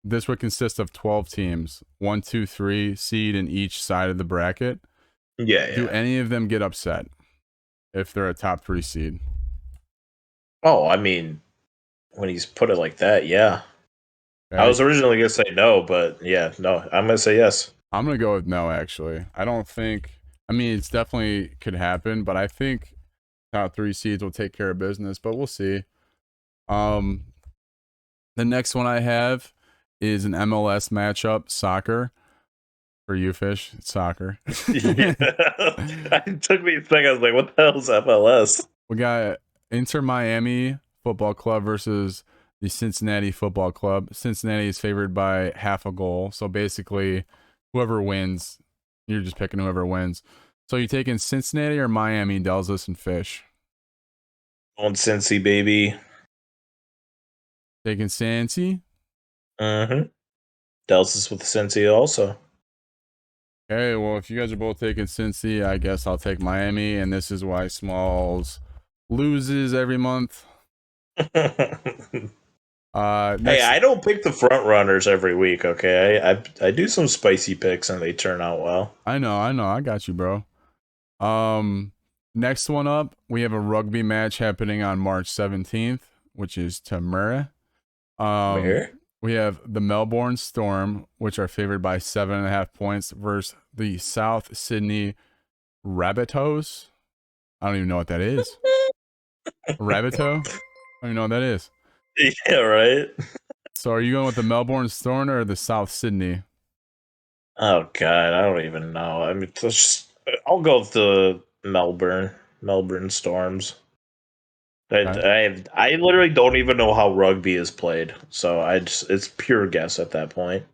this would consist of 12 teams, 1, 2, 3 seed in each side of the bracket. Yeah. Do any of them get upset if they're a top 3 seed? Oh, I mean, when he's put it like that, yeah. Okay. I was originally gonna say no, but yeah, no, I'm gonna say yes. I'm gonna go with no. Actually, I don't think. I mean, it's definitely could happen, but I think top 3 seeds will take care of business. But we'll see. The next one I have is an MLS matchup, soccer. For you, Fish, it's soccer. Yeah. It took me a second. I was like, what the hell is MLS? We got Inter Miami Football Club versus the Cincinnati Football Club. Cincinnati is favored by half a goal. So basically, whoever wins, you're just picking whoever wins. So you taking Cincinnati or Miami, Delzus and Fish? On Cincy, baby. Taking Cincy? Mm-hmm. Delsis with Cincy also. Okay, well, if you guys are both taking Cincy, I guess I'll take Miami, and this is why Smalls loses every month. Hey, Next, I don't pick the front runners every week, okay? I do some spicy picks and they turn out well. I know, I got you, bro. Next one up, we have a rugby match happening on March 17th, which is tomorrow. Where? We have the Melbourne Storm, which are favored by 7.5 points, versus the South Sydney Rabbitohs. I don't even know what that is. Rabbitoh? I don't even know what that is. Yeah, right? So are you going with the Melbourne Storm or the South Sydney? Oh god, I don't even know. I mean, I'll go with the Melbourne Storms. Okay. I literally don't even know how rugby is played, so it's pure guess at that point.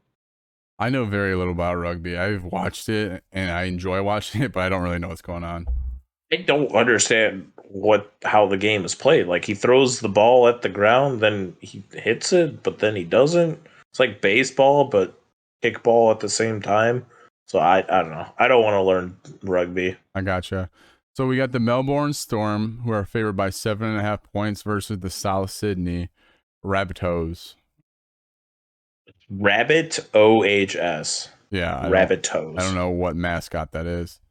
I know very little about rugby. I've watched it and I enjoy watching it, but I don't really know what's going on. I don't understand how the game is played. Like he throws the ball at the ground, then he hits it, but then he doesn't. It's like baseball, but kickball at the same time. So I don't know. I don't want to learn rugby. I gotcha. So we got the Melbourne Storm, who are favored by 7.5 points, versus the South Sydney Rabbitohs. Rabbit OHS. Yeah, Rabbit I don't toes. know what mascot that is.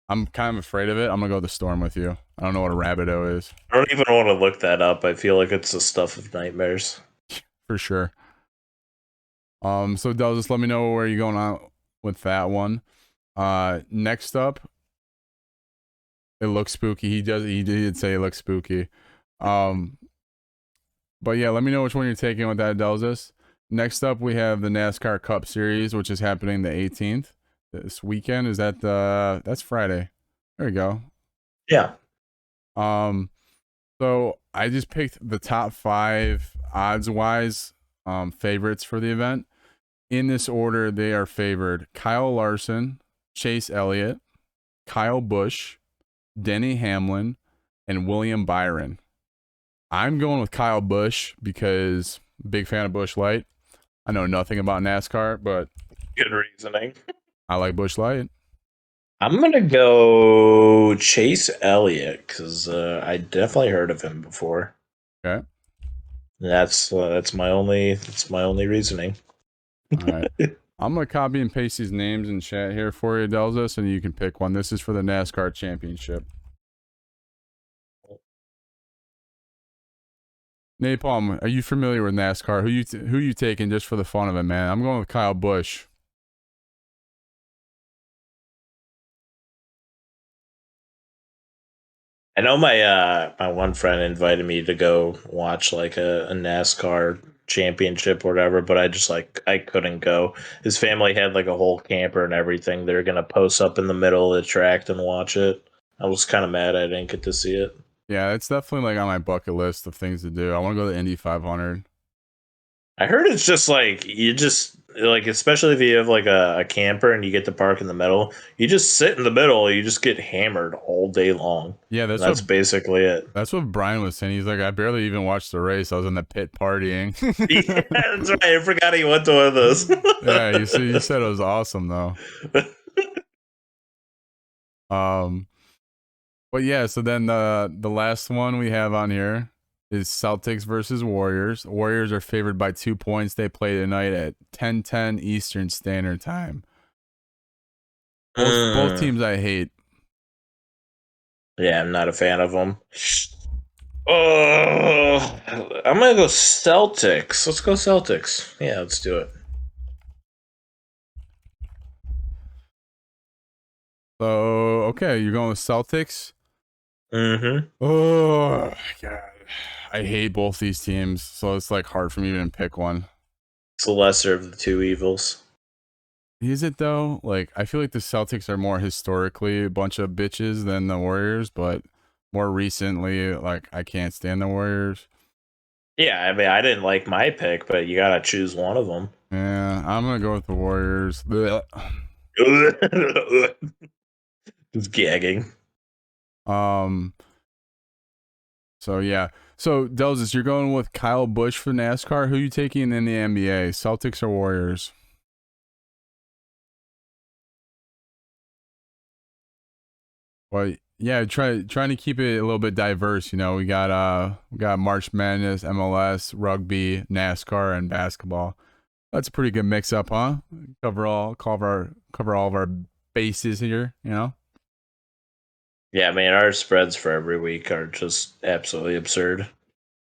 I'm kind of afraid of it. I'm gonna go the Storm with you. I don't know what a Rabbitoh is I don't even want to look that up. I feel like it's the stuff of nightmares. for sure. So Del, just let me know where you're going on with that one. Next up, it looks spooky. He did say it looks spooky. Um, but yeah, let me know which one you're taking with that, Delzus. Next up, we have the NASCAR Cup Series, which is happening the 18th this weekend. Is that that's Friday? There we go. Yeah. So I just picked the top 5 odds wise favorites for the event. In this order, they are favored: Kyle Larson, Chase Elliott, Kyle Busch, Denny Hamlin, and William Byron. I'm going with Kyle Busch because big fan of Busch Light. I know nothing about NASCAR, but Good reasoning. I like Busch Light. I'm gonna go Chase Elliott because I definitely heard of him before. Okay. That's my only reasoning. All right. I'm gonna copy and paste these names in chat here for you, Delzus, and you can pick one. This is for the NASCAR Championship. Napalm, are you familiar with NASCAR? Who you taking just for the fun of it, man? I'm going with Kyle Busch. I know my one friend invited me to go watch like a NASCAR championship or whatever, but I couldn't go. His family had like a whole camper and everything. They're gonna post up in the middle of the track and watch it. I was kind of mad I didn't get to see it. Yeah, it's definitely like on my bucket list of things to do. I want to go to the Indy 500. I heard it's just like you just like especially if you have like a camper and you get to park in the middle, you just sit in the middle, you just get hammered all day long. Yeah, And that's basically it. that's what Brian was saying. He's like, I barely even watched the race. I was in the pit partying. Yeah, that's right. I forgot he went to one of those. Yeah, you said it was awesome though. Um, but yeah, so then the last one we have on here is Celtics versus Warriors. Warriors are favored by 2 points. They play tonight at 10:10 Eastern Standard Time. Both Mm. teams I hate. Yeah, I'm not a fan of them. Oh, I'm gonna go Celtics. Let's go Celtics. Yeah, let's do it. So okay, you're going with Celtics. Mm-hmm. Oh God. I hate both these teams, so it's like hard for me to even pick one. It's the lesser of the two evils. Is it though? Like, I feel like the Celtics are more historically a bunch of bitches than the Warriors, but more recently, like, I can't stand the Warriors. Yeah, I mean, I didn't like my pick, but you gotta choose one of them. Yeah, I'm gonna go with the Warriors. Blech. Just gagging. Um. So yeah. So Delzus, you're going with Kyle Busch for NASCAR. Who you taking in the NBA? Celtics or Warriors? Well, yeah, trying to keep it a little bit diverse. You know, we got March Madness, MLS, rugby, NASCAR, and basketball. That's a pretty good mix up, huh? Cover all of our bases here. You know. Yeah, I mean, our spreads for every week are just absolutely absurd.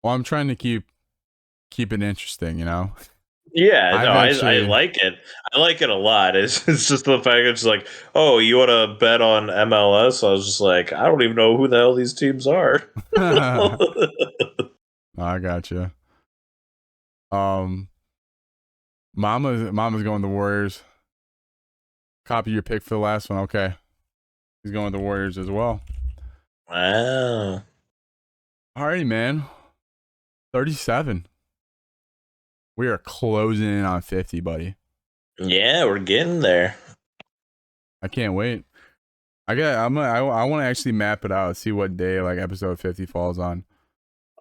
Well, I'm trying to keep it interesting. You know. Yeah, no, I've I actually like it. I like it a lot. It's just the fact it's like, oh, you want to bet on MLS? I was just like, I don't even know who the hell these teams are. I got you. Um, Mama's going the Warriors. Copy your pick for the last one. Okay, he's going with the Warriors as well. Wow. Alrighty, man. 37. We are closing in on 50, buddy. Yeah, we're getting there. I can't wait. I want to actually map it out, see what day like episode 50 falls on.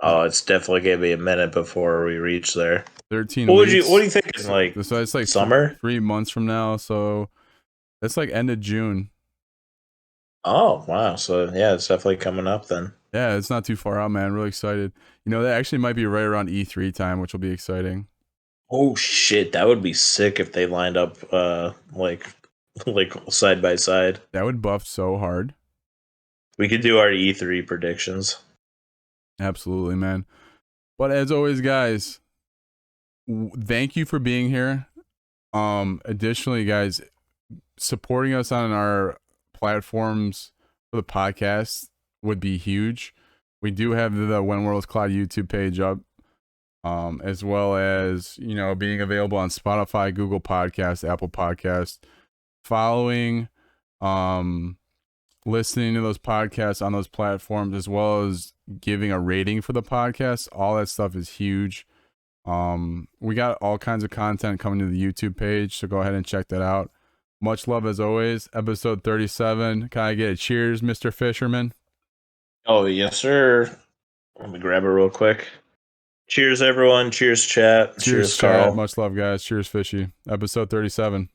Oh, it's definitely gonna be a minute before we reach there. 13 What weeks. do you think is like So it's like summer? 3 months from now. So that's like end of June. Oh, wow. So yeah, it's definitely coming up then. Yeah, it's not too far out, man. Really excited. You know, that actually might be right around E3 time, which will be exciting. Oh shit, that would be sick if they lined up like like side by side. That would buff so hard. We could do our E3 predictions. Absolutely, man. But as always, guys, thank you for being here. Additionally, guys, supporting us on our platforms for the podcast would be huge. We do have the When Worlds Cloud YouTube page up, as well as, you know, being available on Spotify, Google Podcasts, Apple Podcasts. Following, listening to those podcasts on those platforms, as well as giving a rating for the podcast. All that stuff is huge. We got all kinds of content coming to the YouTube page, so go ahead and check that out. Much love as always. Episode 37. Can I get a cheers, Mr. Fisherman? Oh yes, sir. Let me grab it real quick. Cheers, everyone. Cheers, chat. Cheers, Cheers, chat. Carl. Much love, guys. Cheers, Fishy. Episode 37.